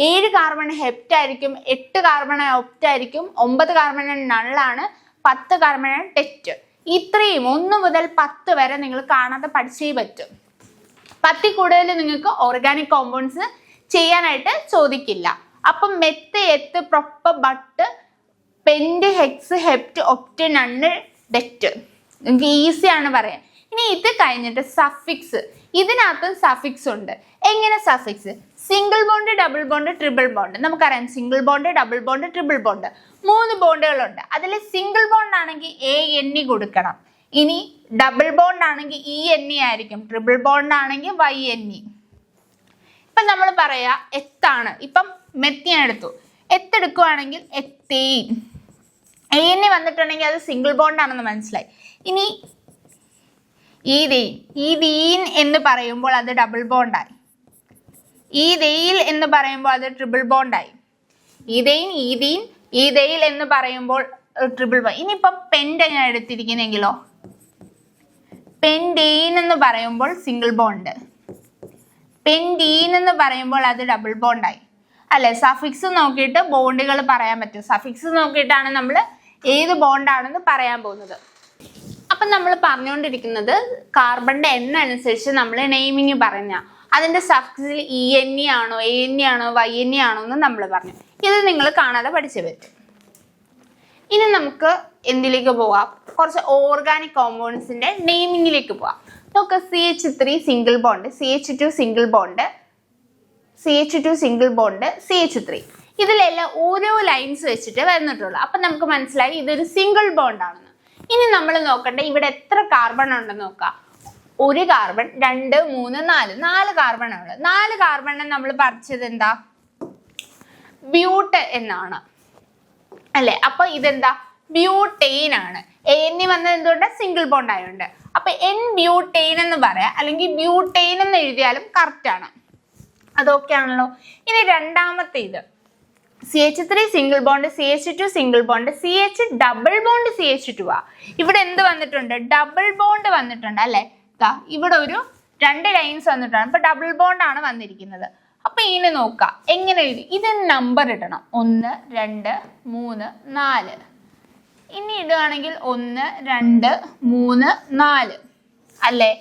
7 കാർബൺ ഹെപ്റ്റായിരിക്കും, 8 കാർബൺ ഒപ്റ്റായിരിക്കും, 9 കാർബൺ നള്ളാണ്, 10 കാർബൺ ടെറ്റ്. ഇത്രയും 1 മുതൽ 10 വരെ നിങ്ങൾ കാണാതെ പഠിച്ചേ പറ്റും. 10 കൂടുതൽ നിങ്ങൾക്ക് ഓർഗാനിക് കോമ്പൗണ്ട്സ് ചെയ്യാനായിട്ട് ചോദിക്കില്ല. അപ്പം meth, eth, prop, but, pent, hex, hept, oct, non, dec. നിങ്ങൾക്ക് ഈസിയാണ് പറയാൻ. ഇനി ഇത് കഴിഞ്ഞിട്ട് സഫിക്സ്. ഇതിനകത്തും സഫിക്സ് ഉണ്ട്. എങ്ങനെ suffix? Single bond, double bond, triple bond. നമുക്കറിയാം single bond, double bond, triple bond, 3 ബോണ്ടുകളുണ്ട്. അതിൽ സിംഗിൾ ബോണ്ട് ആണെങ്കിൽ ANE കൊടുക്കണം. ഇനി ഡബിൾ ബോണ്ട് ആണെങ്കിൽ ENE ആയിരിക്കും, ട്രിപ്പിൾ ബോണ്ട് ആണെങ്കിൽ YNE. ഇപ്പം നമ്മൾ പറയാ എത്താണ്. ഇപ്പം മെത്തിയാൻ എടുത്തു, എത്തെടുക്കുവാണെങ്കിൽ എത്തേൻ. ANE വന്നിട്ടുണ്ടെങ്കിൽ അത് സിംഗിൾ ബോണ്ട് ആണെന്ന് മനസ്സിലായി. ഇനി ഈതീൻ എന്ന് പറയുമ്പോൾ അത് ഡബിൾ ബോണ്ടായി. ഈതയിൽ എന്ന് പറയുമ്പോൾ അത് ട്രിപ്പിൾ ബോണ്ടായി. ഈതയിൽ എന്ന് പറയുമ്പോൾ ട്രിപ്പിൾ ബോണ്ട്. ഇനിയിപ്പം പെൻഡ് ഞാൻ എടുത്തിരിക്കുന്നെങ്കിലോ, പെൻഡെയിൻ എന്ന് പറയുമ്പോൾ സിംഗിൾ ബോണ്ട്, പെൻഡീൻ എന്ന് പറയുമ്പോൾ അത് ഡബിൾ ബോണ്ടായി അല്ലെ. സഫിക്സ് നോക്കിയിട്ട് ബോണ്ടുകൾ പറയാൻ പറ്റും. സഫിക്സ് നോക്കിയിട്ടാണ് നമ്മൾ ഏത് ബോണ്ടാണെന്ന് പറയാൻ പോകുന്നത്. അപ്പം നമ്മൾ പറഞ്ഞുകൊണ്ടിരിക്കുന്നത് കാർബണിന്റെ എണ്ണ അനുസരിച്ച് നമ്മൾ നെയിമിങ് പറഞ്ഞ അതിന്റെ സഫിക്സിൽ ENE ആണോ, ANE ആണോ, YNE ആണോ എന്ന് നമ്മൾ പറഞ്ഞു. ഇത് നിങ്ങൾ കാണാതെ പഠിച്ചു പറ്റും. ഇനി നമുക്ക് എന്തിലേക്ക് പോവാം? കുറച്ച് ഓർഗാനിക് കോമ്പൗണ്ട്സിന്റെ നെയിമിങ്ങിലേക്ക് പോവാം. നോക്കുക, CH3 single bond, CH2 single bond, CH2 single bond, CH3. ഇതിലെല്ലാം ഓരോ ലൈൻസ് വെച്ചിട്ട് വന്നിട്ടുള്ളൂ. അപ്പൊ നമുക്ക് മനസ്സിലായി ഇതൊരു സിംഗിൾ ബോണ്ട് ആണെന്ന്. ഇനി നമ്മൾ നോക്കണ്ട ഇവിടെ എത്ര കാർബൺ ഉണ്ടെന്ന് നോക്കാം. 1 കാർബൺ, 2, 3, 4 കാർബൺ ആണ്. 4 കാർബണിനെ നമ്മൾ പഠിച്ചത് എന്താ? ബ്യൂട്ട് എന്നാണ് അല്ലെ. അപ്പൊ ഇതെന്താ? ബ്യൂട്ടെയിൻ ആണ്. ANE വന്നത് എന്തുകൊണ്ട്? സിംഗിൾ ബോണ്ട് ആയതുകൊണ്ട്. അപ്പൊ N ബ്യൂട്ടെയിൻ എന്ന് പറയാം, അല്ലെങ്കിൽ ബ്യൂട്ടെയിൻ എന്ന് എഴുതിയാലും കറക്റ്റ് ആണ്. അതൊക്കെ ആണല്ലോ. ഇനി രണ്ടാമത്തെ ഇത് CH3 single bond CH2 single bond CH double bond CH2 ആ. ഇവിടെ എന്ത് വന്നിട്ടുണ്ട്? ഡബിൾ ബോണ്ട് വന്നിട്ടുണ്ട് അല്ലെ. ഇവിടെ ഒരു 2 ലൈൻസ് വന്നിട്ടാണ്. അപ്പൊ ഡബിൾ ബോണ്ട് ആണ് വന്നിരിക്കുന്നത്. അപ്പൊ ഇനി നോക്കാം എങ്ങനെ എഴുതി. ഇത് നമ്പർ ഇടണം. 1 2 3 4. ഇനി ഇടുകയാണെങ്കിൽ 1 2 3 4 അല്ലേ.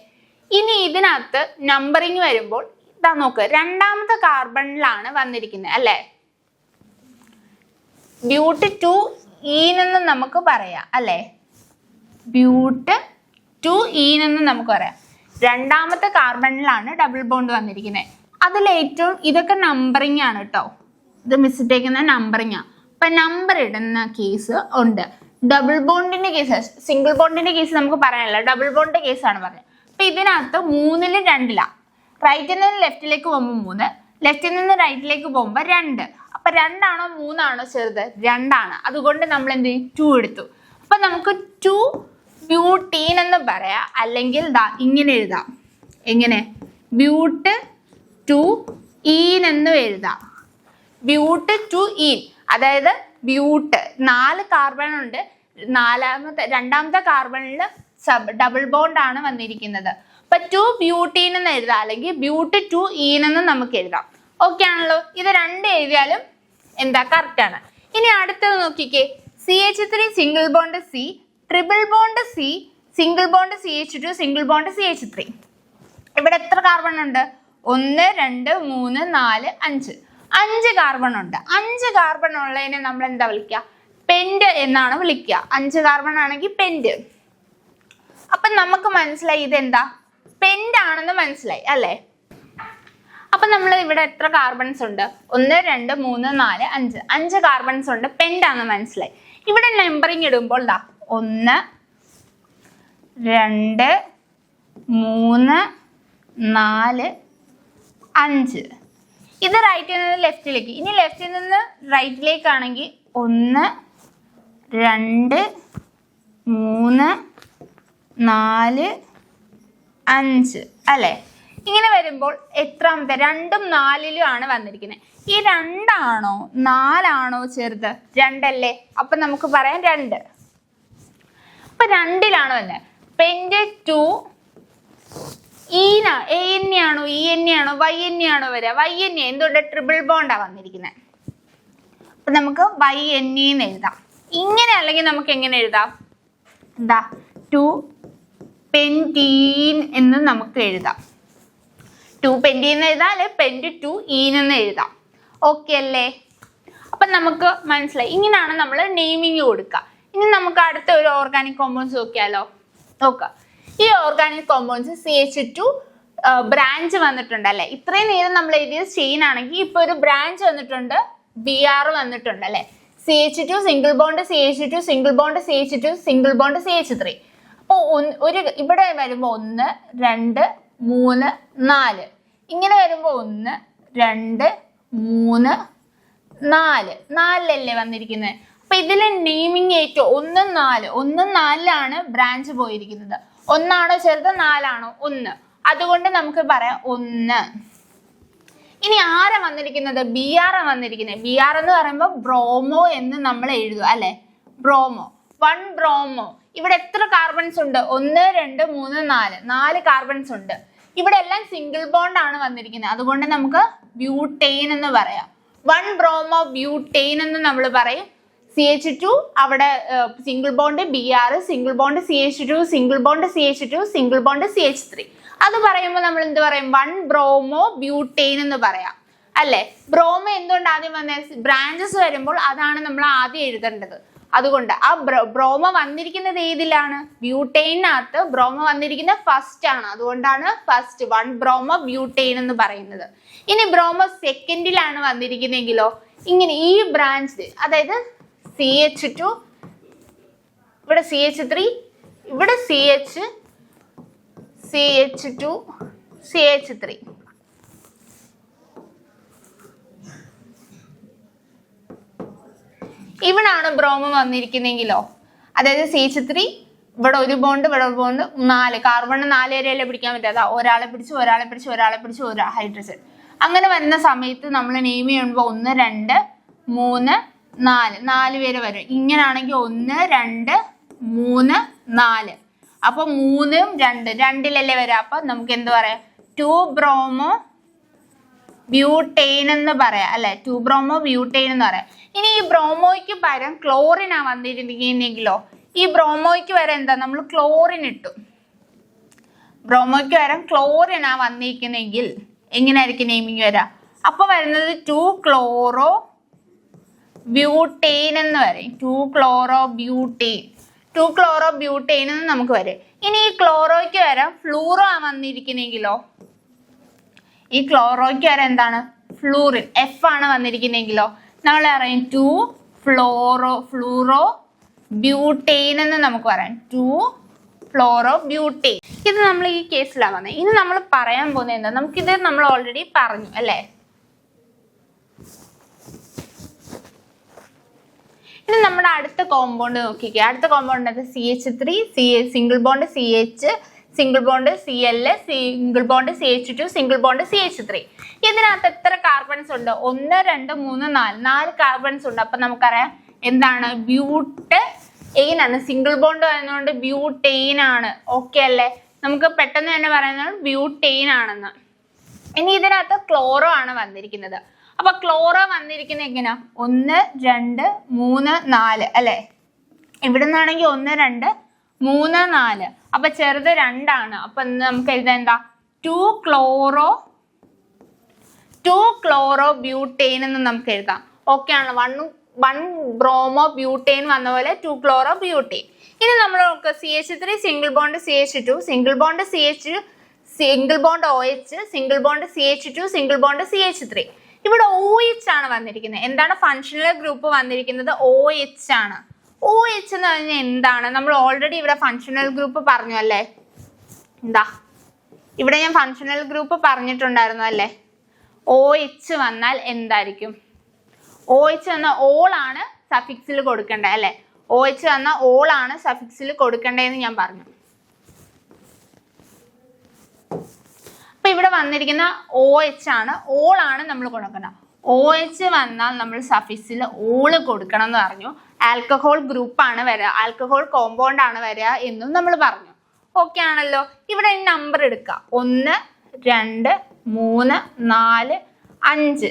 ഇനി ഇതിനകത്ത് നമ്പറിങ് വരുമ്പോൾ ഇതാ നോക്ക്, രണ്ടാമത്തെ കാർബണിലാണ് വന്നിരിക്കുന്നത് അല്ലേ. ബ്യൂട്ട് 2 എന്ന് നമുക്ക് പറയാം അല്ലേ. ബ്യൂട്ട് 2 എന്ന് നമുക്ക് പറയാം. രണ്ടാമത്തെ കാർബണിലാണ് ഡബിൾ ബോണ്ട് വന്നിരിക്കുന്നത്. അതിലേറ്റവും ഇതൊക്കെ നമ്പറിങ് ആണ് കേട്ടോ. ഇത് മിസ്റ്റേക്കുന്ന നമ്പറിങ് ആണ്. അപ്പൊ നമ്പർ ഇടുന്ന കേസ് ഉണ്ട്. ഡബിൾ ബോണ്ടിന്റെ കേസ്, സിംഗിൾ ബോണ്ടിന്റെ കേസ് നമുക്ക് പറയാനല്ല, ഡബിൾ ബോണ്ടിന്റെ കേസാണ് പറഞ്ഞത്. അപ്പൊ ഇതിനകത്ത് 3-ൽ 2-ലാ. റൈറ്റിൽ നിന്ന് ലെഫ്റ്റിലേക്ക് പോകുമ്പോൾ 3, ലെഫ്റ്റിൽ നിന്ന് റൈറ്റിലേക്ക് പോകുമ്പോൾ 2. അപ്പൊ 2 ആണോ 3 ആണോ ചെറുത്? 2 ആണ്. അതുകൊണ്ട് നമ്മൾ എന്ത് ചെയ്യും? 2 എടുത്തു. അപ്പൊ നമുക്ക് 2 ബ്യൂട്ടീൻ എന്ന് പറയാം. അല്ലെങ്കിൽ ഇങ്ങനെ എഴുതാം. എങ്ങനെ? ബ്യൂട്ട് 2 ഈൻ എന്ന് എഴുതാം. ബ്യൂട്ട് 2 ഈൻ. അതായത് ബ്യൂട്ട് 4 കാർബൺ ഉണ്ട്. രണ്ടാമത്തെ കാർബണിൽ ഡബിൾ ബോണ്ട് ആണ് വന്നിരിക്കുന്നത്. അപ്പൊ 2 ബ്യൂട്ടീൻ എന്ന് എഴുതാം. അല്ലെങ്കിൽ ബ്യൂട്ട് 2 ഈൻ എന്ന് നമുക്ക് എഴുതാം. ഓക്കെ ആണല്ലോ. ഇത് 2 എഴുതിയാലും എന്താ കറക്റ്റ് ആണ്. ഇനി അടുത്തത് നോക്കിക്കേ. CH3 single bond C, triple bond C, single bond CH2, single bond CH3. ഇവിടെ എത്ര കാർബൺ ഉണ്ട്? 1 2 3 4 5. 5 കാർബൺ ഉണ്ട്. 5 കാർബൺ ഉള്ളതിനെ നമ്മൾ എന്താ വിളിക്കുക? പെന്റ് എന്നാണ് വിളിക്കുക. 5 കാർബൺ ആണെങ്കിൽ പെന്റ്. അപ്പൊ നമുക്ക് മനസ്സിലായി ഇതെന്താ പെന്റ് ആണെന്ന് മനസ്സിലായി അല്ലേ. അപ്പൊ നമ്മൾ ഇവിടെ എത്ര കാർബൺസ് ഉണ്ട്? 1 2 3 4 5. 5 കാർബൺസ് ഉണ്ട്. പെന്റ് ആണെന്ന് മനസ്സിലായി. ഇവിടെ നമ്പറിങ് ഇടുമ്പോൾ 1 2 3 4 5. ഇത് റൈറ്റിൽ നിന്ന് ലെഫ്റ്റിലേക്ക്. ഇനി ലെഫ്റ്റിൽ നിന്ന് റൈറ്റിലേക്ക് ആണെങ്കിൽ 1 2 3 4 5 അല്ലേ. ഇങ്ങനെ വരുമ്പോൾ എത്രാമത്തെ? 2ഉം 4ലും ആണ് വന്നിരിക്കുന്നത്. ഈ 2 ആണോ 4 ആണോ ചെറുത്? 2 അല്ലേ. അപ്പൊ നമുക്ക് പറയാം 2. അപ്പൊ 2ലാണ് വന്നത്. പെന്റ് 2 ഈന എ എൻ ആണോ ഇ എൻ ആണോ വൈ എൻ ആണോ വരിക? Y N. എന്തുകൊണ്ട്? ട്രിപ്പിൾ ബോണ്ടാ വന്നിരിക്കുന്നത്. അപ്പൊ നമുക്ക് വൈ എൻ എന്ന് എഴുതാം. ഇങ്ങനെ അല്ലെങ്കിൽ നമുക്ക് എങ്ങനെ എഴുതാം? എന്താ 2 പെന്റീൻ എന്ന് നമുക്ക് എഴുതാം. 2 പെന്റീൻ എന്ന് എഴുതാം, അല്ലെ പെന്റ് 2 ഈൻ എന്ന് എഴുതാം. ഓക്കെ അല്ലേ. അപ്പൊ നമുക്ക് മനസ്സിലായി. ഇങ്ങനെയാണ് നമ്മൾ നെയിമിങ് കൊടുക്കുക. ഇനി നമുക്ക് അടുത്ത ഒരു ഓർഗാനിക് കോമ്പൗണ്ട്സ് നോക്കിയാലോ. നോക്കാം. ഈ ഓർഗാനിക് കോമ്പൗണ്ട്സ് CH2 ബ്രാഞ്ച് വന്നിട്ടുണ്ട് അല്ലെ. ഇത്രയും നേരം നമ്മൾ എഴുതിയത് ചെയിൻ ആണെങ്കിൽ ഇപ്പൊ ഒരു ബ്രാഞ്ച് വന്നിട്ടുണ്ട്, BR വന്നിട്ടുണ്ട് അല്ലെ. CH2 single bond CH2, single bond CH2, single bond CH3. അപ്പൊ ഒരു ഇവിടെ വരുമ്പോ 1 2 3 4. ഇങ്ങനെ വരുമ്പോ 1 2 3 4. 4 വന്നിരിക്കുന്നത്. അപ്പൊ ഇതിലെ നെയിമിങ് ഏറ്റവും 1 4. 1 4ലാണ് ബ്രാഞ്ച് പോയിരിക്കുന്നത്. 1 ആണോ ചെറുത്? 4 ആണോ? 1. അതുകൊണ്ട് നമുക്ക് പറയാം 1. ഇനി ആരാ വന്നിരിക്കുന്നത്? BR വന്നിരിക്കുന്നത്. BR എന്ന് പറയുമ്പോൾ ബ്രോമോ എന്ന് നമ്മൾ എഴുതും അല്ലെ. Bromo 1 bromo. ഇവിടെ എത്ര കാർബൺസ് ഉണ്ട്? 1 2 3 4. 4 കാർബൺസ് ഉണ്ട്. ഇവിടെ എല്ലാം സിംഗിൾ ബോണ്ട് ആണ് വന്നിരിക്കുന്നത്. അതുകൊണ്ട് നമുക്ക് ബ്യൂട്ടൈൻ എന്ന് പറയാം. 1 ബ്രോമോ ബ്യൂട്ടൈൻ എന്ന് നമ്മൾ പറയും. CH2 അവിടെ single bond BR, single bond CH2, single bond CH2, single bond CH3. അത് പറയുമ്പോൾ നമ്മൾ എന്ത് പറയും? 1 ബ്രോമോ ബ്യൂട്ടൈൻ എന്ന് പറയാം അല്ലെ. ബ്രോമോ എന്തുകൊണ്ട് ആദ്യം വന്ന? ബ്രാഞ്ചസ് വരുമ്പോൾ അതാണ് നമ്മൾ ആദ്യം എഴുതേണ്ടത്. അതുകൊണ്ട് ആ ബ്രോമോ വന്നിരിക്കുന്നത് ഏതിലാണ്? ബ്യൂട്ടൈനകത്ത് ബ്രോമോ വന്നിരിക്കുന്നത് ഫസ്റ്റ് ആണ്. അതുകൊണ്ടാണ് ഫസ്റ്റ് 1 ബ്രോമോ ബ്യൂട്ടൈൻ എന്ന് പറയുന്നത്. ഇനി ബ്രോമോ സെക്കൻഡിലാണ് വന്നിരിക്കുന്നെങ്കിലോ ഇങ്ങനെ ഈ ബ്രാഞ്ച്, അതായത് CH2, ഇവിടെ CH3, ഇവിടെ CH2 CH3. ഇവിടാണ് ബ്രോമോ വന്നിരിക്കുന്നെങ്കിലോ, അതായത് CH3 ഇവിടെ ഒരു ബോണ്ട്, ഇവിടെ ഒരു ബോണ്ട്, 4 കാർബൺ 4 വരെയല്ലേ പിടിക്കാൻ പറ്റാതെ. ഒരാളെ പിടിച്ച് ഒരു ഹൈഡ്രജൻ. അങ്ങനെ വരുന്ന സമയത്ത് നമ്മൾ നെയിം ചെയ്യുമ്പോൾ 1 2 3 4 4 പേര് വരും. ഇങ്ങനാണെങ്കിൽ 1 2 3 4. അപ്പൊ 3 2 2ലല്ലേ വരാം. അപ്പൊ നമുക്ക് എന്ത് പറയാം? 2 ബ്രോമോ ബ്യൂട്ടൈൻ എന്ന് പറയാം അല്ലെ. 2 ബ്രോമോ ബ്യൂട്ടൈൻ എന്ന് പറയാം. ഇനി ഈ ബ്രോമോയ്ക്ക് പകരം ക്ലോറിനാ വന്നിരുന്നെങ്കിലോ, ഈ ബ്രോമോയ്ക്ക് വരെ എന്താ നമ്മൾ ക്ലോറിൻ ഇട്ടു. ബ്രോമോയ്ക്ക് പകരം ക്ലോറിനാ വന്നിരിക്കുന്നെങ്കിൽ എങ്ങനെയായിരിക്കും നെയിമിങ് വരാ? അപ്പൊ വരുന്നത് 2 ക്ലോറോ ബ്യൂട്ടൈൻ എന്ന് പറയും. 2 ക്ലോറോ ബ്യൂട്ടൈൻ. 2 ക്ലോറോ ബ്യൂട്ടൈൻ എന്ന് നമുക്ക് വരും. ഇനി ഈ ക്ലോറോയ്ക്ക് വരാം ഫ്ലൂറോ ആ വന്നിരിക്കുന്നെങ്കിലോ, ഈ ക്ലോറോയ്ക്ക് വരെ എന്താണ്? ഫ്ലൂറിൻ എഫ് ആണ് വന്നിരിക്കുന്നെങ്കിലോ നമ്മൾ പറയും 2 ഫ്ലൂറോ ബ്യൂട്ടൈൻ എന്ന് നമുക്ക് പറയാം. 2 ഫ്ലോറോ ബ്യൂട്ടൈൻ. ഇത് നമ്മൾ ഈ കേസിലാണ് വന്നത്. ഇനി നമ്മൾ പറയാൻ പോകുന്നത് എന്താ? നമുക്കിത് നമ്മൾ ഓൾറെഡി പറഞ്ഞു അല്ലേ. ഇനി നമ്മുടെ അടുത്ത കോമ്പൗണ്ട് നോക്കിക്കേ. അടുത്ത കോമ്പൗണ്ട് എന്താ? CH3 single bond CH single bond Cl single bond CH2 single bond CH3. ഇതിനകത്ത് എത്ര കാർബൺസ് ഉണ്ട്? 1 2 3 4 കാർബൺസ് ഉണ്ട്. അപ്പൊ നമുക്കറിയാം എന്താണ്? ബ്യൂട്ടെയിൻ ആണ്. സിംഗിൾ ബോണ്ട് ആയതുകൊണ്ട് ബ്യൂട്ടെയിൻ ആണ്. ഓക്കെ അല്ലേ? നമുക്ക് പെട്ടെന്ന് തന്നെ പറയുന്നത് ബ്യൂട്ടെയിൻ ആണെന്ന്. ഇനി ഇതിനകത്ത് ക്ലോറോ ആണ് വന്നിരിക്കുന്നത്. അപ്പൊ ക്ലോറോ വന്നിരിക്കുന്നത് എങ്ങനെയാ? 1 2 3 4 അല്ലെ. ഇവിടെ നിന്നാണെങ്കിൽ 1 2 3 4. അപ്പൊ ചെറുത് 2 ആണ്. അപ്പൊ നമുക്ക് എഴുതാൻ എന്താ? 2 ക്ലോറോ ബ്യൂട്ടൈൻ എന്ന് നമുക്ക് എഴുതാം. ഓക്കെ ആണ്. 1 ബ്രോമോ ബ്യൂട്ടൈൻ വന്ന പോലെ 2 ക്ലോറോ ബ്യൂട്ടൈൻ. ഇനി നമ്മൾ CH3 single bond CH2 single bond CH single bond OH single bond CH2 single bond CH3. ഇവിടെ OH ആണ് വന്നിരിക്കുന്നത്. എന്താണ് ഫങ്ഷണൽ ഗ്രൂപ്പ് വന്നിരിക്കുന്നത്? OH ആണ്. OH എന്ന് പറഞ്ഞാൽ എന്താണ്? നമ്മൾ ഓൾറെഡി ഇവിടെ ഫങ്ഷണൽ ഗ്രൂപ്പ് പറഞ്ഞു അല്ലേ. എന്താ ഇവിടെ ഞാൻ ഫങ്ഷണൽ ഗ്രൂപ്പ് പറഞ്ഞിട്ടുണ്ടായിരുന്നു അല്ലേ. OH വന്നാൽ എന്തായിരിക്കും? OH വന്നാൽ ഓൾ ആണ് സഫിക്സിൽ കൊടുക്കേണ്ടത് അല്ലെ. OH വന്നാൽ ഓൾ ആണ് സഫിക്സിൽ കൊടുക്കേണ്ടതെന്ന് ഞാൻ പറഞ്ഞു. അപ്പൊ ഇവിടെ വന്നിരിക്കുന്ന OH ആണ്. ഓൾ ആണ് നമ്മൾ കൊടുക്കണം. OH വന്നാൽ നമ്മൾ സഫിക്സിൽ ഓള് കൊടുക്കണം എന്ന് പറഞ്ഞു. ആൽക്കഹോൾ ഗ്രൂപ്പ് ആണ് വരിക, ആൽക്കഹോൾ കോമ്പൗണ്ട് ആണ് വരിക എന്നും നമ്മൾ പറഞ്ഞു. ഓക്കെ ആണല്ലോ. ഇവിടെ നമ്പർ എടുക്കുക. 1 2 3 4 5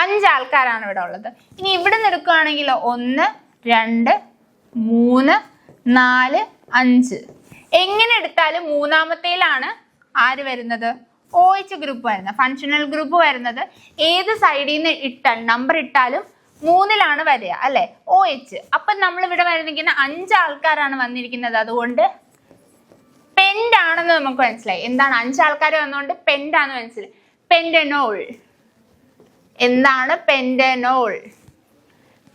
5 ആൾക്കാരാണ് ഇവിടെ ഉള്ളത്. ഇനി ഇവിടെ നിന്ന് എടുക്കുകയാണെങ്കിലോ 1 2 3 4 5. എങ്ങനെ എടുത്താലും മൂന്നാമത്തേലാണ് ആര് വരുന്നത്? OH ഗ്രൂപ്പ് വരുന്നത്. ഫങ്ഷണൽ ഗ്രൂപ്പ് വരുന്നത് ഏത് സൈഡിൽ നിന്ന് ഇട്ടാൽ നമ്പർ ഇട്ടാലും 3ലാണ് വരിക അല്ലെ. OH. അപ്പൊ നമ്മൾ ഇവിടെ വരുന്നിരിക്കുന്ന 5 ആൾക്കാരാണ് വന്നിരിക്കുന്നത്. അതുകൊണ്ട് പെൻഡ് ആണെന്ന് നമുക്ക് മനസ്സിലായി. എന്താണ്? 5 ആൾക്കാർ വന്നുകൊണ്ട് പെൻഡ് ആണെന്ന് മനസ്സിലായി. പെൻഡനോൾ. എന്താണ്?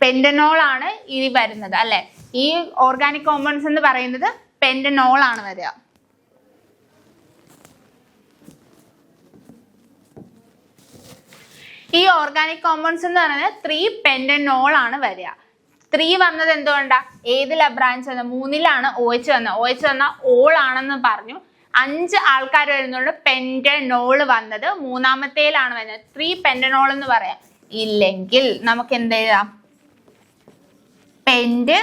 പെൻഡനോൾ ആണ് ഈ വരുന്നത് അല്ലെ. ഈ ഓർഗാനിക് കോമ്പൗണ്ട്സ് എന്ന് പറയുന്നത് പെൻഡനോൾ ആണ് വരിക. ഈ ഓർഗാനിക് കോമ്പൗണ്ട്സ് എന്ന് പറയുന്നത് 3 പെൻഡനോൾ ആണ് വരിക. 3 വന്നത് എന്തുകൊണ്ടാ? ഏതിലാ ബ്രാഞ്ച് വന്നത്? 3ലാണ് OH വന്നത്. OH വന്ന ഓൾ ആണെന്ന് പറഞ്ഞു. 5 ആൾക്കാർ വരുന്നുണ്ട് പെൻഡനോൾ വന്നത് മൂന്നാമത്തേലാണ് വരുന്നത്. 3 പെൻഡനോൾ എന്ന് പറയാം. ഇല്ലെങ്കിൽ നമുക്ക് എന്ത് എഴുതാം? പെൻഡ്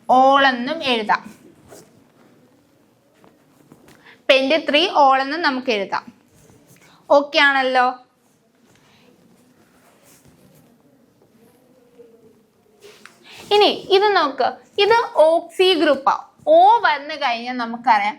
ഓൾ എന്നും എഴുതാം. പെൻഡ് 3 ഓൾ എന്നും നമുക്ക് എഴുതാം. ഓക്കെ ആണല്ലോ. ഇനി ഇത് നോക്ക്. ഇത് ഓക്സി ഗ്രൂപ്പാ. O വന്നു കഴിഞ്ഞാൽ നമുക്കറിയാം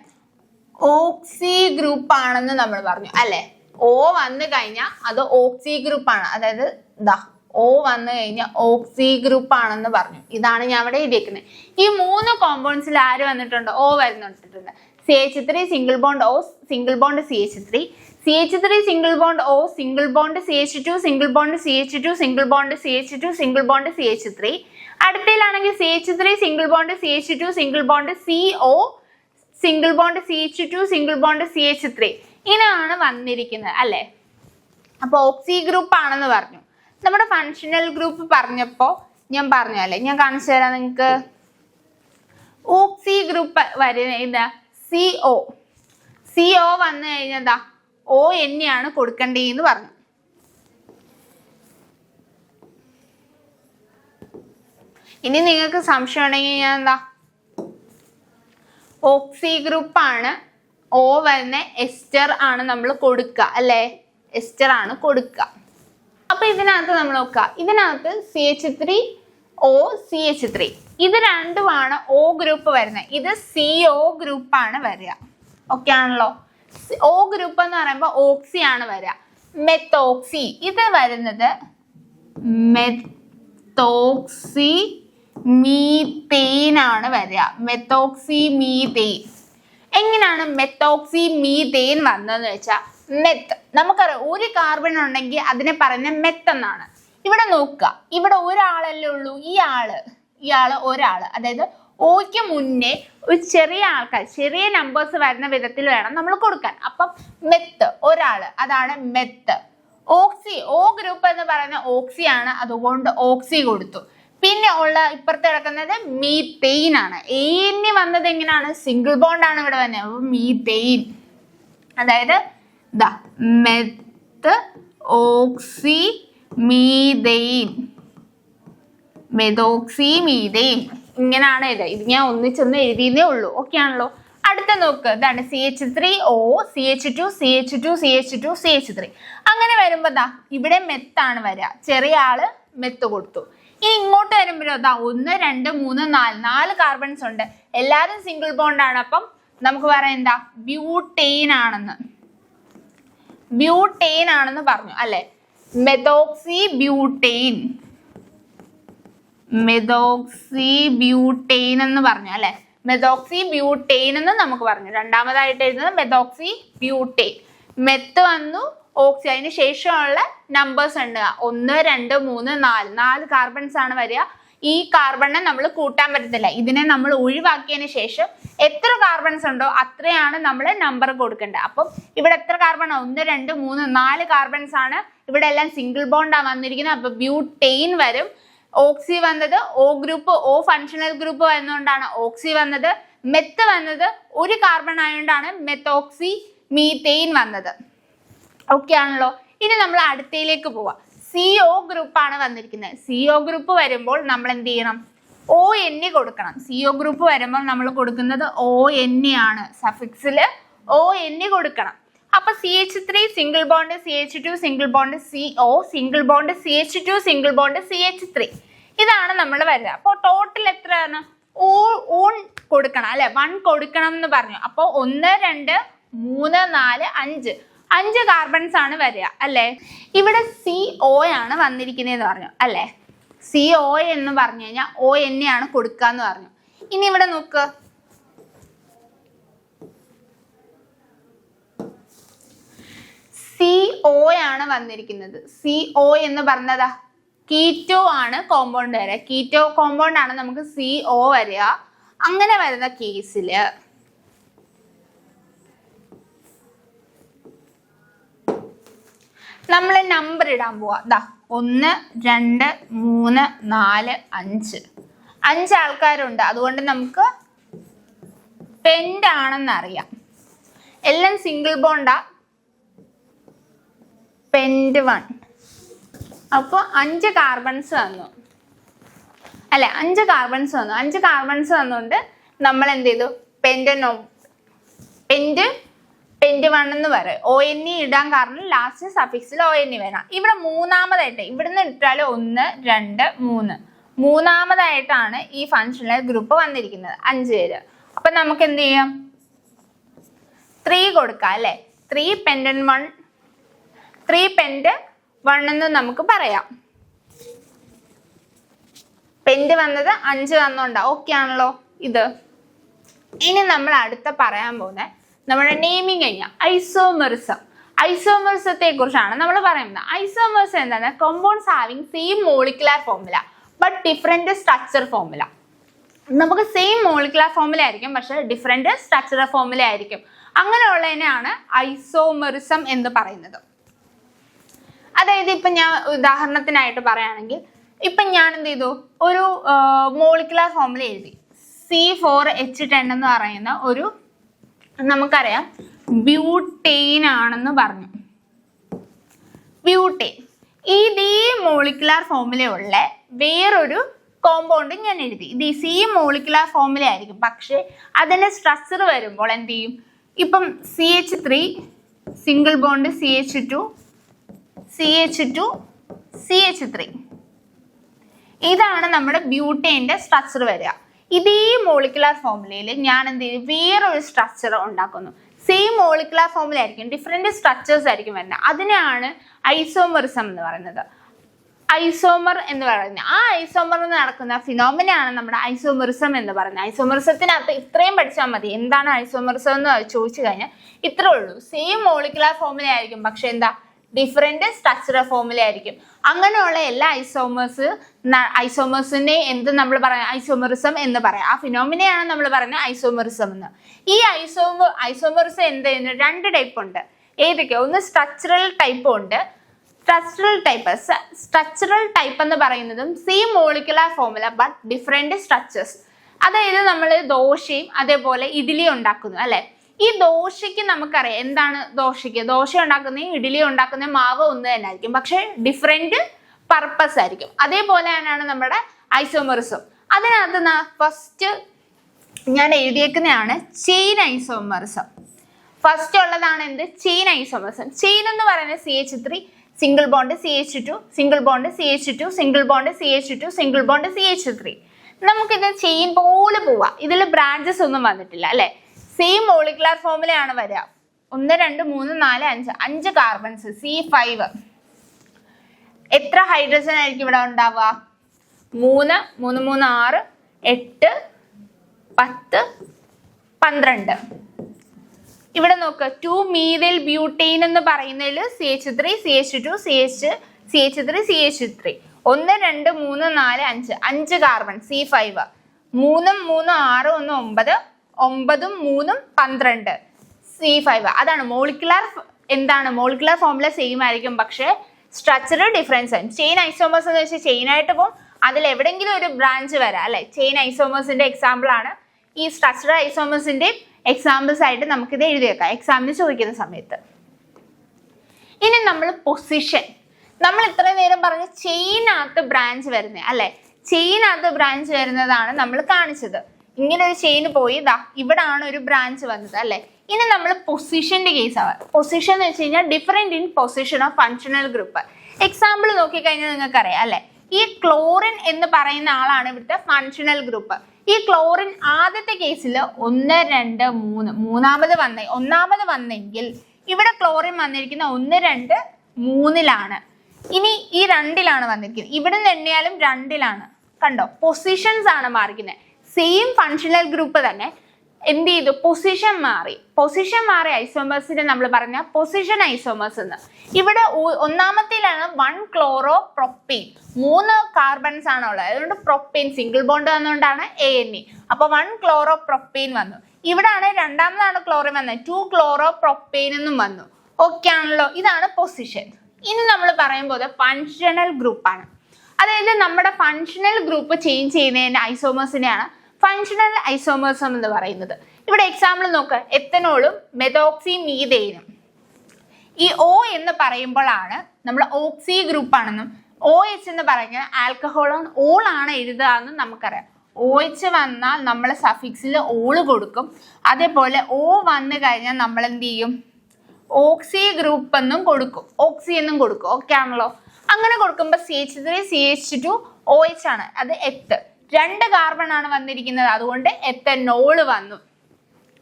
ഓക്സി ഗ്രൂപ്പ് ആണെന്ന് നമ്മൾ പറഞ്ഞു അല്ലെ. O വന്നു കഴിഞ്ഞാൽ അത് ഓക്സി ഗ്രൂപ്പ് ആണ്. അതായത് ഇതാ O വന്നു കഴിഞ്ഞാൽ ഓക്സി ഗ്രൂപ്പ് ആണെന്ന് പറഞ്ഞു. ഇതാണ് ഞാൻ ഇവിടെ എഴുതിയിരിക്കുന്നത്. ഈ 3 കോമ്പൗണ്ട്സിൽ ആര് വന്നിട്ടുണ്ട്? O വരുന്നുണ്ട്. CH3 single bond O single bond CH3 CH3 single bond O single bond CH2 single bond CH2 single bond CH2 single bond CH3. അടുത്തയിലാണെങ്കിൽ CH3 single bond CH2 single bond CO single bond CH2 single bond CH3. ഇങ്ങനെയാണ് വന്നിരിക്കുന്നത് അല്ലെ. അപ്പൊ ഓക്സി group ആണെന്ന് പറഞ്ഞു. നമ്മുടെ functional group പറഞ്ഞപ്പോ ഞാൻ പറഞ്ഞു അല്ലെ. ഞാൻ കാണിച്ചു തരാം നിങ്ങൾക്ക്. ഓക്സി ഗ്രൂപ്പ് വരുന്ന CO വന്നു കഴിഞ്ഞതാ O എന്നെയാണ് കൊടുക്കേണ്ടതെന്ന് പറഞ്ഞു. ഇനി നിങ്ങൾക്ക് സംശയം ഉണ്ടെങ്കിൽ ഞാൻ എന്താ ഓക്സി ഗ്രൂപ്പ് ആണ് ഓ വരുന്ന എസ്റ്റർ ആണ് നമ്മൾ കൊടുക്കുക അല്ലെ, എസ്റ്റർ ആണ് കൊടുക്കുക. അപ്പൊ ഇതിനകത്ത് നമ്മൾ നോക്കുക, ഇതിനകത്ത് CH3OCH3 ഇത് രണ്ടുമാണ് O ഗ്രൂപ്പ് വരുന്നത്. ഇത് CO ഗ്രൂപ്പ് ആണ് വരിക. ഓക്കെ ആണല്ലോ. O ഗ്രൂപ്പ് എന്ന് പറയുമ്പോൾ ഓക്സി ആണ് വരിക. മെത്തോക്സി ഇത് വരുന്നത് മെത്തോക്സി മീതെയിൻ ആണ് വരിക. Methoxy methane. എങ്ങനെയാണ് മെത്തോക്സി മീതെയിൻ വന്നതെന്ന് വെച്ചാൽ, മെത്ത് നമുക്കറിയാം ഒരു കാർബൺ ഉണ്ടെങ്കിൽ അതിനെ പറയുന്നത് മെത്ത് എന്നാണ്. ഇവിടെ നോക്കുക, ഇവിടെ ഒരാളല്ലേ ഉള്ളൂ, ഇയാള് ഒരാള്, അതായത് ഓയ്ക്ക് മുന്നേ ഒരു ചെറിയ ആൾക്കാർ ചെറിയ നമ്പേഴ്സ് വരുന്ന വിധത്തിൽ വേണം നമ്മൾ കൊടുക്കാൻ. അപ്പം മെത്ത് ഒരാള്, അതാണ് മെത്ത്. ഓക്സി O ഗ്രൂപ്പ് എന്ന് പറയുന്ന ഓക്സി ആണ്, അതുകൊണ്ട് ഓക്സി കൊടുത്തു. പിന്നെ ഉള്ള ഇപ്പുറത്ത് കിടക്കുന്നത് മീതെയിൻ ആണ്. എനി വന്നത് എങ്ങനെയാണ്, സിംഗിൾ ബോണ്ട് ആണ് ഇവിടെ വന്നത്. അപ്പൊ മീതെയിൻ, അതായത് മെത്ത് ഓക്സി മീതെയിൻ, മെതോക്സി മീതെയിൻ ഇങ്ങനെയാണ് ഇത്. ഇത് ഞാൻ ഒന്നിച്ചൊന്ന് എഴുതിയേ ഉള്ളൂ. ഓക്കെ ആണല്ലോ. അടുത്ത നോക്ക്, ഇതാണ് CH3O CH2 CH2 CH2 CH3. അങ്ങനെ വരുമ്പോ ഇവിടെ മെത്താണ് വരിക. ചെറിയ ആള് മെത്ത് കൊടുത്തു. ഇനി ഇങ്ങോട്ട് വരുമ്പോഴോ 1 2 3 4 കാർബൺസ് ഉണ്ട്. എല്ലാരും സിംഗിൾ ബോണ്ട് ആണ്. അപ്പം നമുക്ക് പറയാം എന്താ, ബ്യൂട്ടെയിൻ ആണെന്ന്. ബ്യൂട്ടെയിൻ ആണെന്ന് പറഞ്ഞു അല്ലെ. മെതോക്സി ബ്യൂട്ടെയിൻ, മെതോക്സി ബ്യൂട്ടെയിൻ എന്ന് പറഞ്ഞു അല്ലെ. മെതോക്സി ബ്യൂട്ടെയിൻ എന്ന് നമുക്ക് പറഞ്ഞു. രണ്ടാമതായിട്ട് എഴുതുന്നത് മെതോക്സി ബ്യൂട്ടെയിൻ. മെത്ത് വന്നു, ഓക്സി, അതിന് ശേഷമുള്ള നമ്പേഴ്സ് ഉണ്ട് 1 2 3 4 കാർബൺസ് ആണ് വരിക. ഈ കാർബണിനെ നമ്മൾ കൂട്ടാൻ പറ്റത്തില്ല. ഇതിനെ നമ്മൾ ഒഴിവാക്കിയതിന് ശേഷം എത്ര കാർബൺസ് ഉണ്ടോ അത്രയാണ് നമ്മൾ നമ്പർ കൊടുക്കേണ്ടത്. അപ്പം ഇവിടെ എത്ര കാർബൺ, 1 2 3 4 കാർബൺസ് ആണ്. ഇവിടെ എല്ലാം സിംഗിൾ ബോണ്ടാണ് വന്നിരിക്കുന്നത്. അപ്പൊ ബ്യൂട്ടെയിൻ വരും. ഓക്സി വന്നത് O group, O functional group വരുന്നതുകൊണ്ടാണ് ഓക്സി വന്നത്. മെത്ത് വന്നത് ഒരു കാർബൺ ആയതുകൊണ്ടാണ് മെത്തോക്സി മീതെയിൻ വന്നത്. ഓക്കെ ആണല്ലോ. ഇനി നമ്മൾ അടുത്തയിലേക്ക് പോവാം. CO ഗ്രൂപ്പ് ആണ് വന്നിരിക്കുന്നത്. CO ഗ്രൂപ്പ് വരുമ്പോൾ നമ്മൾ എന്ത് ചെയ്യണം, ON കൊടുക്കണം. CO ഗ്രൂപ്പ് വരുമ്പോൾ നമ്മൾ കൊടുക്കുന്നത് ON ആണ്. സഫിക്സില് ON കൊടുക്കണം. അപ്പൊ CH3 single bond CH2 single bond CO single bond CH2 single bond CH3 ഇതാണ് നമ്മൾ വരുന്നത്. അപ്പൊ ടോട്ടൽ എത്രയാണ്, ഓൺ കൊടുക്കണം അല്ലെ, 1 കൊടുക്കണം എന്ന് പറഞ്ഞു. അപ്പൊ 1 2 3 4 5 കാർബൺസ് ആണ് വരിക അല്ലെ. ഇവിടെ CO ആണ് വന്നിരിക്കുന്നതെന്ന് പറഞ്ഞു അല്ലെ. CO എന്ന് പറഞ്ഞു കഴിഞ്ഞാൽ ON ആണ് കൊടുക്കാന്ന് പറഞ്ഞു. ഇനി ഇവിടെ നോക്ക്, CO ആണ് വന്നിരിക്കുന്നത്. CO എന്ന് പറഞ്ഞതാ കീറ്റോ ആണ് കോമ്പൗണ്ട് വരിക. കീറ്റോ കോമ്പൗണ്ട് ആണ് നമുക്ക് CO വരിക. അങ്ങനെ വരുന്ന കേസില് നമ്മൾ നമ്പർ ഇടാൻ പോവാ. 1 2 3 4 5 ആൾക്കാരുണ്ട്. അതുകൊണ്ട് നമുക്ക് പെൻഡ് ആണെന്ന് അറിയാം. എല്ലാം സിംഗിൾ ബോണ്ടാ. പെൻഡ് 1. അപ്പോൾ 5 കാർബൺസ് വന്നു അല്ലെ. 5 കാർബൺസ് വന്നു. 5 കാർബൺസ് വന്നുകൊണ്ട് നമ്മൾ എന്ത് ചെയ്തു, പെൻഡ് 1 എന്ന് പറയും. ON ഇടാൻ കാരണം ലാസ്റ്റ് സഫിക്സിൽ ON വേണം. ഇവിടെ മൂന്നാമതായിട്ട് ഇവിടുന്ന് ഇട്ടാൽ 1 2 3 മൂന്നാമതായിട്ടാണ് ഈ ഫങ്ഷണൽ ഗ്രൂപ്പ് വന്നിരിക്കുന്നത്. 5 പേര്. അപ്പൊ നമുക്ക് എന്ത് ചെയ്യാം, 3 കൊടുക്കാം അല്ലെ. 3 പെൻഡ് 1 3 പെൻഡ് 1 എന്ന് നമുക്ക് പറയാം. പെൻഡ് വന്നത് 5 വന്നോണ്ടാ. ഓക്കെ ആണല്ലോ ഇത്. ഇനി നമ്മൾ അടുത്ത പറയാൻ പോകുന്നത് നമ്മുടെ നെയിമിങ് കഴിഞ്ഞാൽ ഐസോമെറിസം. ഐസോമെറിസത്തെ കുറിച്ചാണ് നമ്മൾ പറയുന്നത്. ഐസോമെറിസം എന്താണ്, compounds having same molecular formula but different structure formula. നമുക്ക് സെയിം മോളിക്കുലർ ഫോർമുല ആയിരിക്കും, പക്ഷെ ഡിഫറെന്റ് സ്ട്രക്ചറൽ ഫോർമുല ആയിരിക്കും. അങ്ങനെയുള്ളതിനെയാണ് ഐസോമെറിസം എന്ന് പറയുന്നത്. അതായത് ഇപ്പൊ ഞാൻ ഉദാഹരണത്തിനായിട്ട് പറയുകയാണെങ്കിൽ, ഇപ്പൊ ഞാൻ എന്ത് ചെയ്തു, ഒരു മോളിക്കുലർ ഫോർമുല എഴുതി. C4H10 എന്ന് പറയുന്ന ഒരു, നമുക്കറിയാം ബ്യൂട്ടെയിൻ ആണെന്ന് പറഞ്ഞു. ബ്യൂട്ടെയിൻ ഇതേ മോളിക്കുലർ ഫോർമുലയുള്ള വേറൊരു കോമ്പൗണ്ട് ഞാൻ എഴുതി. ഇത് സെയിം മോളിക്കുലാർ ഫോമില ആയിരിക്കും, പക്ഷെ അതിന്റെ സ്ട്രക്ചർ വരുമ്പോൾ എന്ത് ചെയ്യും? ഇപ്പം CH3 single bond CH2 CH2 CH3, ഇതാണ് നമ്മുടെ ബ്യൂട്ടേന്റെ സ്ട്രക്ചർ വരിക. ഇതേ മോളിക്കുലാർ ഫോമുലയിൽ ഞാൻ എന്ത് ചെയ്യും? വേറൊരു സ്ട്രക്ചർ ഉണ്ടാക്കുന്നു. സെയിം മോളിക്കുലാർ ഫോമുല ആയിരിക്കും, ഡിഫറെന്റ് സ്ട്രക്ചേഴ്സ് ആയിരിക്കും വരുന്നത്. അതിനെയാണ് ഐസോമെറിസം എന്ന് പറയുന്നത്. ഐസോമർ എന്ന് പറയുന്നത്, ആ ഐസോമറിൽ നടക്കുന്ന ഫിനോമിനയാണ് നമ്മുടെ ഐസോമെറിസം എന്ന് പറയുന്നത്. ഐസോമെറിസത്തിനകത്ത് ഇത്രയും പഠിച്ചാൽ മതി. എന്താണ് ഐസോമെറിസം എന്ന് ചോദിച്ചു കഴിഞ്ഞാൽ ഇത്രേ ഉള്ളൂ. സെയിം മോളിക്കുലാർ ഫോമുല ആയിരിക്കും, പക്ഷെ എന്താ? ഡിഫറെന്റ് സ്ട്രക്ചറൽ ഫോമുല ആയിരിക്കും. അങ്ങനെയുള്ള എല്ലാ ഐസോമേഴ്സിനെ എന്ത് നമ്മൾ പറയാം? ഐസോമെറിസം എന്ന് പറയാം. ആ ഫിനോമിനയാണ് നമ്മൾ പറയുന്നത് ഐസോമെറിസം എന്ന്. ഈ ഐസോമെറിസം എന്ത് ചെയ്യുന്നത്? 2 ടൈപ്പ് ഉണ്ട്. ഏതൊക്കെ? ഒന്ന് സ്ട്രക്ചറൽ ടൈപ്പും ഉണ്ട്. സ്ട്രക്ചറൽ ടൈപ്പ് എന്ന് പറയുന്നതും same molecular formula but different structures. അതായത് നമ്മൾ ദോശയും അതേപോലെ ഇഡ്ഡലി ഉണ്ടാക്കുന്നു അല്ലെ. ഈ ദോശയ്ക്ക് നമുക്കറിയാം എന്താണ് ദോശ ഉണ്ടാക്കുന്ന ഇഡ്ഡലി ഉണ്ടാക്കുന്ന മാവ് ഒന്ന് തന്നെ ആയിരിക്കും, പക്ഷെ ഡിഫറെന്റ് പർപ്പസ് ആയിരിക്കും. അതേപോലെ തന്നെയാണ് നമ്മുടെ ഐസോമെറിസം. അതിനകത്ത് ഫസ്റ്റ് ഞാൻ എഴുതിയേക്കുന്നതാണ് ചെയിൻ ഐസോമെറിസം. ഫസ്റ്റ് ഉള്ളതാണ് എന്ത്? Chain isomerism. ചെയിൻ എന്ന് പറയുന്നത് CH3 single bond CH2 single bond CH2 single bond CH2 single bond CH3. നമുക്കിത് ചെയിൻ പോലെ പോവാ. ഇതിൽ ബ്രാഞ്ചസ് ഒന്നും വന്നിട്ടില്ല അല്ലെ. സെയിം മോളിക്കുലാർ ഫോമുലയാണ് വരിക. 1 2 3 4 5 5 കാർബൺസ് C5. എത്ര ഹൈഡ്രജൻ ആയിരിക്കും ഇവിടെ ഉണ്ടാവുക? 3 3 3 6 8 10 12. ഇവിടെ നോക്ക്, 2 മീഥൈൽ ബ്യൂട്ടൈൻ എന്ന് പറയുന്നതിൽ CH3 CH2 CH3 CH3 1 2 3 4 5 5 carbon C5. 3 3 6 1 9 9 3 12 C5. അതാണ് മോളിക്കുലാർ. എന്താണ് മോളിക്കുലാർ ഫോമുല സെയിം ആയിരിക്കും, പക്ഷെ സ്ട്രക്ചറൽ ഡിഫറൻസ് ആണ്. ചെയിൻ ഐസോമേഴ്സ് എന്ന് വെച്ചാൽ ചെയിൻ ആയിട്ട് പോകും, അതിൽ എവിടെയെങ്കിലും ഒരു ബ്രാഞ്ച് വരാം അല്ലെ. ചെയിൻ ഐസോമേഴ്സിന്റെ എക്സാമ്പിൾ ആണ് ഈ സ്ട്രക്ചറൽ ഐസോമേഴ്സിന്റെ എക്സാമ്പിൾസ് ആയിട്ട് നമുക്കിത് എഴുതി വെക്കാം എക്സാമിന് ചോദിക്കുന്ന സമയത്ത്. ഇനി നമ്മൾ പൊസിഷൻ, നമ്മൾ ഇത്രയും നേരം പറഞ്ഞ ചെയിനകത്ത് ബ്രാഞ്ച് വരുന്നത് അല്ലെ. ചെയിനകത്ത് ബ്രാഞ്ച് വരുന്നതാണ് നമ്മൾ കാണിച്ചത്. ഇങ്ങനെ ഒരു ചെയിൻ പോയി ഇവിടാണ് ഒരു ബ്രാഞ്ച് വന്നത് അല്ലെ. ഇനി നമ്മൾ പൊസിഷന്റെ കേസ് ആവാം. പൊസിഷൻ എന്ന് വെച്ച് കഴിഞ്ഞാൽ different in position of functional group. Example നോക്കിക്കഴിഞ്ഞാൽ നിങ്ങൾക്ക് അറിയാം അല്ലെ. ഈ ക്ലോറിൻ എന്ന് പറയുന്ന ആളാണ് ഇവിടുത്തെ ഫങ്ഷണൽ ഗ്രൂപ്പ്. ഈ ക്ലോറിൻ ആദ്യത്തെ കേസിൽ 1 2 3 ഒന്നാമത് വന്നെങ്കിൽ ഇവിടെ ക്ലോറിൻ വന്നിരിക്കുന്ന 1 2 3 ഇനി ഈ 2 വന്നിരിക്കുന്നത്. ഇവിടെ നിന്ന് എണ്ണിയാലും 2 കണ്ടോ. പൊസിഷൻസ് ആണ് മാറിക്കുന്നത്. സെയിം ഫങ്ഷണൽ ഗ്രൂപ്പ് തന്നെ എന്ത് ചെയ്തു? പൊസിഷൻ മാറി ഐസോമേഴ്സിനെ നമ്മൾ പറഞ്ഞ പൊസിഷൻ ഐസോമേഴ്സ് എന്ന്. ഇവിടെ ഒന്നാമത്തേലാണ് 1 ക്ലോറോ പ്രൊപ്പൈൻ. 3 കാർബൺസ് ആണ് ഉള്ളത്, അതുകൊണ്ട് പ്രൊപ്പൈൻ സിംഗിൾ ബോണ്ട് വന്നുകൊണ്ടാണ് ANE. അപ്പൊ 1 ക്ലോറോ പ്രൊപ്പൈൻ വന്നു. ഇവിടാണ് രണ്ടാമതാണ് ക്ലോറിൻ വന്നത്, 2 ക്ലോറോ പ്രൊപ്പൈൻ എന്നും വന്നു. ഓക്കെ ആണല്ലോ. ഇതാണ് പൊസിഷൻ. ഇനി നമ്മൾ പറയുമ്പോൾ ഫങ്ഷണൽ ഗ്രൂപ്പാണ്. അതായത് നമ്മുടെ ഫങ്ഷണൽ ഗ്രൂപ്പ് ചേഞ്ച് ചെയ്യുന്നതിന്റെ ഐസോമേഴ്സിനെയാണ് ഫങ്ഷണൽ ഐസോമേഴ്സം എന്ന് പറയുന്നത്. ഇവിടെ എക്സാമ്പിൾ നോക്ക്, എത്തനോളും മെതോക്സി മീഥൈനും. ഈ O എന്ന് പറയുമ്പോഴാണ് നമ്മൾ ഓക്സി ഗ്രൂപ്പ് ആണെന്നും OH എന്ന് പറഞ്ഞാൽ ആൽക്കഹോൾ ഓൾ ആണ് എഴുതുക എന്നും നമുക്കറിയാം. OH വന്നാൽ നമ്മൾ സഫിക്സിൽ ഓള് കൊടുക്കും. അതേപോലെ O വന്നു കഴിഞ്ഞാൽ നമ്മൾ എന്ത് ചെയ്യും? ഓക്സി ഗ്രൂപ്പ് എന്നും കൊടുക്കും, ഓക്സി എന്നും കൊടുക്കും. ഓക്കെ ആണല്ലോ. അങ്ങനെ കൊടുക്കുമ്പോൾ CH3 CH2 OH ആണ്, അത് എത്ത്. 2 കാർബൺ ആണ് വന്നിരിക്കുന്നത്, അതുകൊണ്ട് എത്തനോള് വന്നു.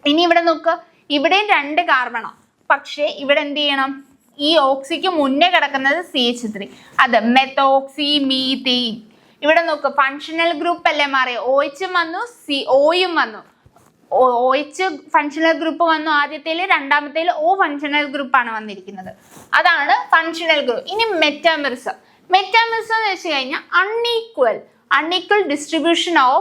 ഇനി ഇവിടെ നോക്ക്, ഇവിടെയും 2 കാർബണാണ്, പക്ഷെ ഇവിടെ എന്ത് ചെയ്യണം? ഈ ഓക്സിക്ക് മുന്നേ കിടക്കുന്നത് CH3, അത് മെത്തോക്സി മീഥൈൻ. ഇവിടെ നോക്ക്, ഫങ്ഷണൽ ഗ്രൂപ്പ് അല്ലേ മാറിയ. OH വന്നു, Oയും വന്നു. OH ഫങ്ഷണൽ ഗ്രൂപ്പ് വന്നു ആദ്യത്തേല്, രണ്ടാമത്തേല് O ഫങ്ഷണൽ ഗ്രൂപ്പ് ആണ് വന്നിരിക്കുന്നത്. അതാണ് ഫങ്ഷണൽ ഗ്രൂപ്പ്. ഇനി മെറ്റാമെറിസം എന്ന് വെച്ച് കഴിഞ്ഞാൽ unequal distribution of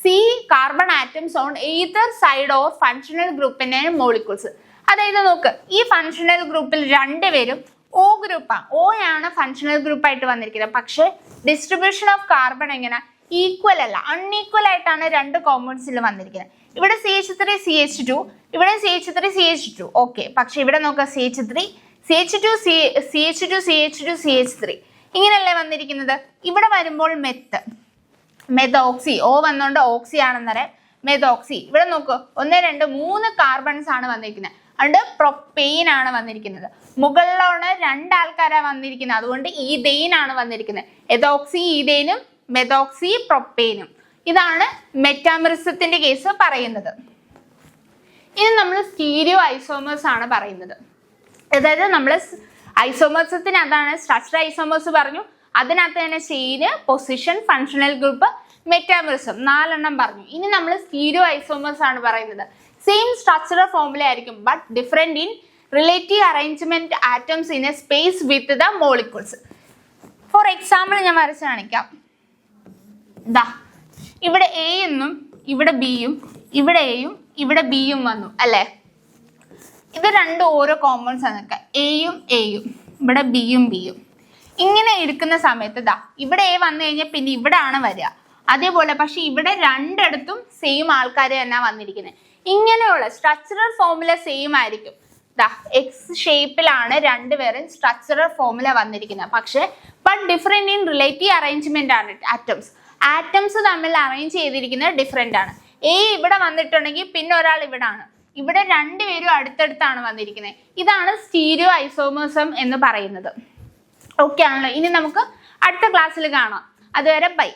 C carbon atoms on either side of functional group in molecules. അതായത് നോക്ക്, ഈ ഫങ്ഷണൽ ഗ്രൂപ്പിൽ 2 പേരും O ഗ്രൂപ്പാണ്. O ആണ് ഫങ്ഷണൽ ഗ്രൂപ്പ് ആയിട്ട് വന്നിരിക്കുന്നത്. പക്ഷെ ഡിസ്ട്രിബ്യൂഷൻ ഓഫ് കാർബൺ എങ്ങനെ? ഈക്വൽ അല്ല, അൺഈക്വൽ ആയിട്ടാണ് 2 കോമ്പൗണ്ട്സിൽ വന്നിരിക്കുന്നത്. ഇവിടെ CH3 CH2, ഇവിടെ CH3 CH2. ഓക്കെ, പക്ഷെ ഇവിടെ നോക്കുക, CH3 CH2 CH2 CH2 CH3 ഇങ്ങനെയല്ലേ വന്നിരിക്കുന്നത്. ഇവിടെ വരുമ്പോൾ മെത്ത് മെതോക്സി, ഓ വന്നോണ്ട് ഓക്സി ആണെന്നറിയാം. മെതോക്സി, ഇവിടെ നോക്കൂ 1 2 3 കാർബൺസ് ആണ് വന്നിരിക്കുന്നത്, അതുകൊണ്ട് പ്രൊപ്പെയിൻ ആണ് വന്നിരിക്കുന്നത്. മുകളിലാണ് 2 ആൾക്കാരാ വന്നിരിക്കുന്നത്, അതുകൊണ്ട് ഈതെയിൻ ആണ് വന്നിരിക്കുന്നത്. എതോക്സി ഈതെയിനും മെതോക്സി പ്രൊപ്പെയിനും. ഇതാണ് മെറ്റാമറിസത്തിന്റെ കേസ് പറയുന്നത്. ഇനി നമ്മൾ സ്റ്റീരിയോ ഐസോമേഴ്സ് ആണ് പറയുന്നത്. അതായത് നമ്മൾ ഐസോമേഴ്സത്തിന് അതാണ് സ്ട്രക്ചർ ഐസോമേഴ്സ് പറഞ്ഞു, അതിനകത്ത് തന്നെ ചെയിന്, പൊസിഷൻ, ഫങ്ഷണൽ ഗ്രൂപ്പ്, മെറ്റാമറിസം 4 എണ്ണം പറഞ്ഞു. ഇനി നമ്മൾ സ്റ്റീരിയോ ഐസോമേഴ്സ് ആണ് പറയുന്നത്. സെയിം സ്ട്രക്ചറൽ ഫോർമുല ആയിരിക്കും, but different in relative arrangement atoms in A space with the molecules. For example ഞാൻ വരച്ച് കാണിക്കാം. ദാ ഇവിടെ എ എന്നും ഇവിടെ ബിയും, ഇവിടെ എയും ഇവിടെ ബിയും വന്നു അല്ലേ. ഇത് രണ്ടും ഓരോ കോമ്പൗണ്ട്സ് ആണ്, എയും എയും ഇവിടെ ബിയും ബിയും. ഇങ്ങനെ എടുക്കുന്ന സമയത്ത് ദാ ഇവിടെ എ വന്നു കഴിഞ്ഞാൽ പിന്നെ ഇവിടെ ആണ് വരിക. അതേപോലെ പക്ഷെ ഇവിടെ രണ്ടിടത്തും സെയിം ആൾക്കാർ തന്നെ വന്നിരിക്കുന്നത്. ഇങ്ങനെയുള്ള സ്ട്രക്ചറൽ ഫോർമുല സെയിം ആയിരിക്കും. ദാ എക്സ് ഷേപ്പിലാണ് രണ്ടുപേരും സ്ട്രക്ചറൽ ഫോർമുല വന്നിരിക്കുന്നത്, പക്ഷെ but different in relative arrangement ആണ് ആറ്റംസ്. ആറ്റംസ് തമ്മിൽ അറേഞ്ച് ചെയ്തിരിക്കുന്നത് ഡിഫറെന്റ് ആണ്. എ ഇവിടെ വന്നിട്ടുണ്ടെങ്കിൽ പിന്നെ ഒരാൾ ഇവിടെ ആണ്, ഇവിടെ രണ്ടുപേരും അടുത്തടുത്താണ് വന്നിരിക്കുന്നത്. ഇതാണ് സ്റ്റീരിയോ ഐസോമേഴ്സം എന്ന് പറയുന്നത്. ഓക്കെ ആണല്ലോ. ഇനി നമുക്ക് അടുത്ത ക്ലാസ്സിൽ കാണാം. അതുവരെ ബൈ.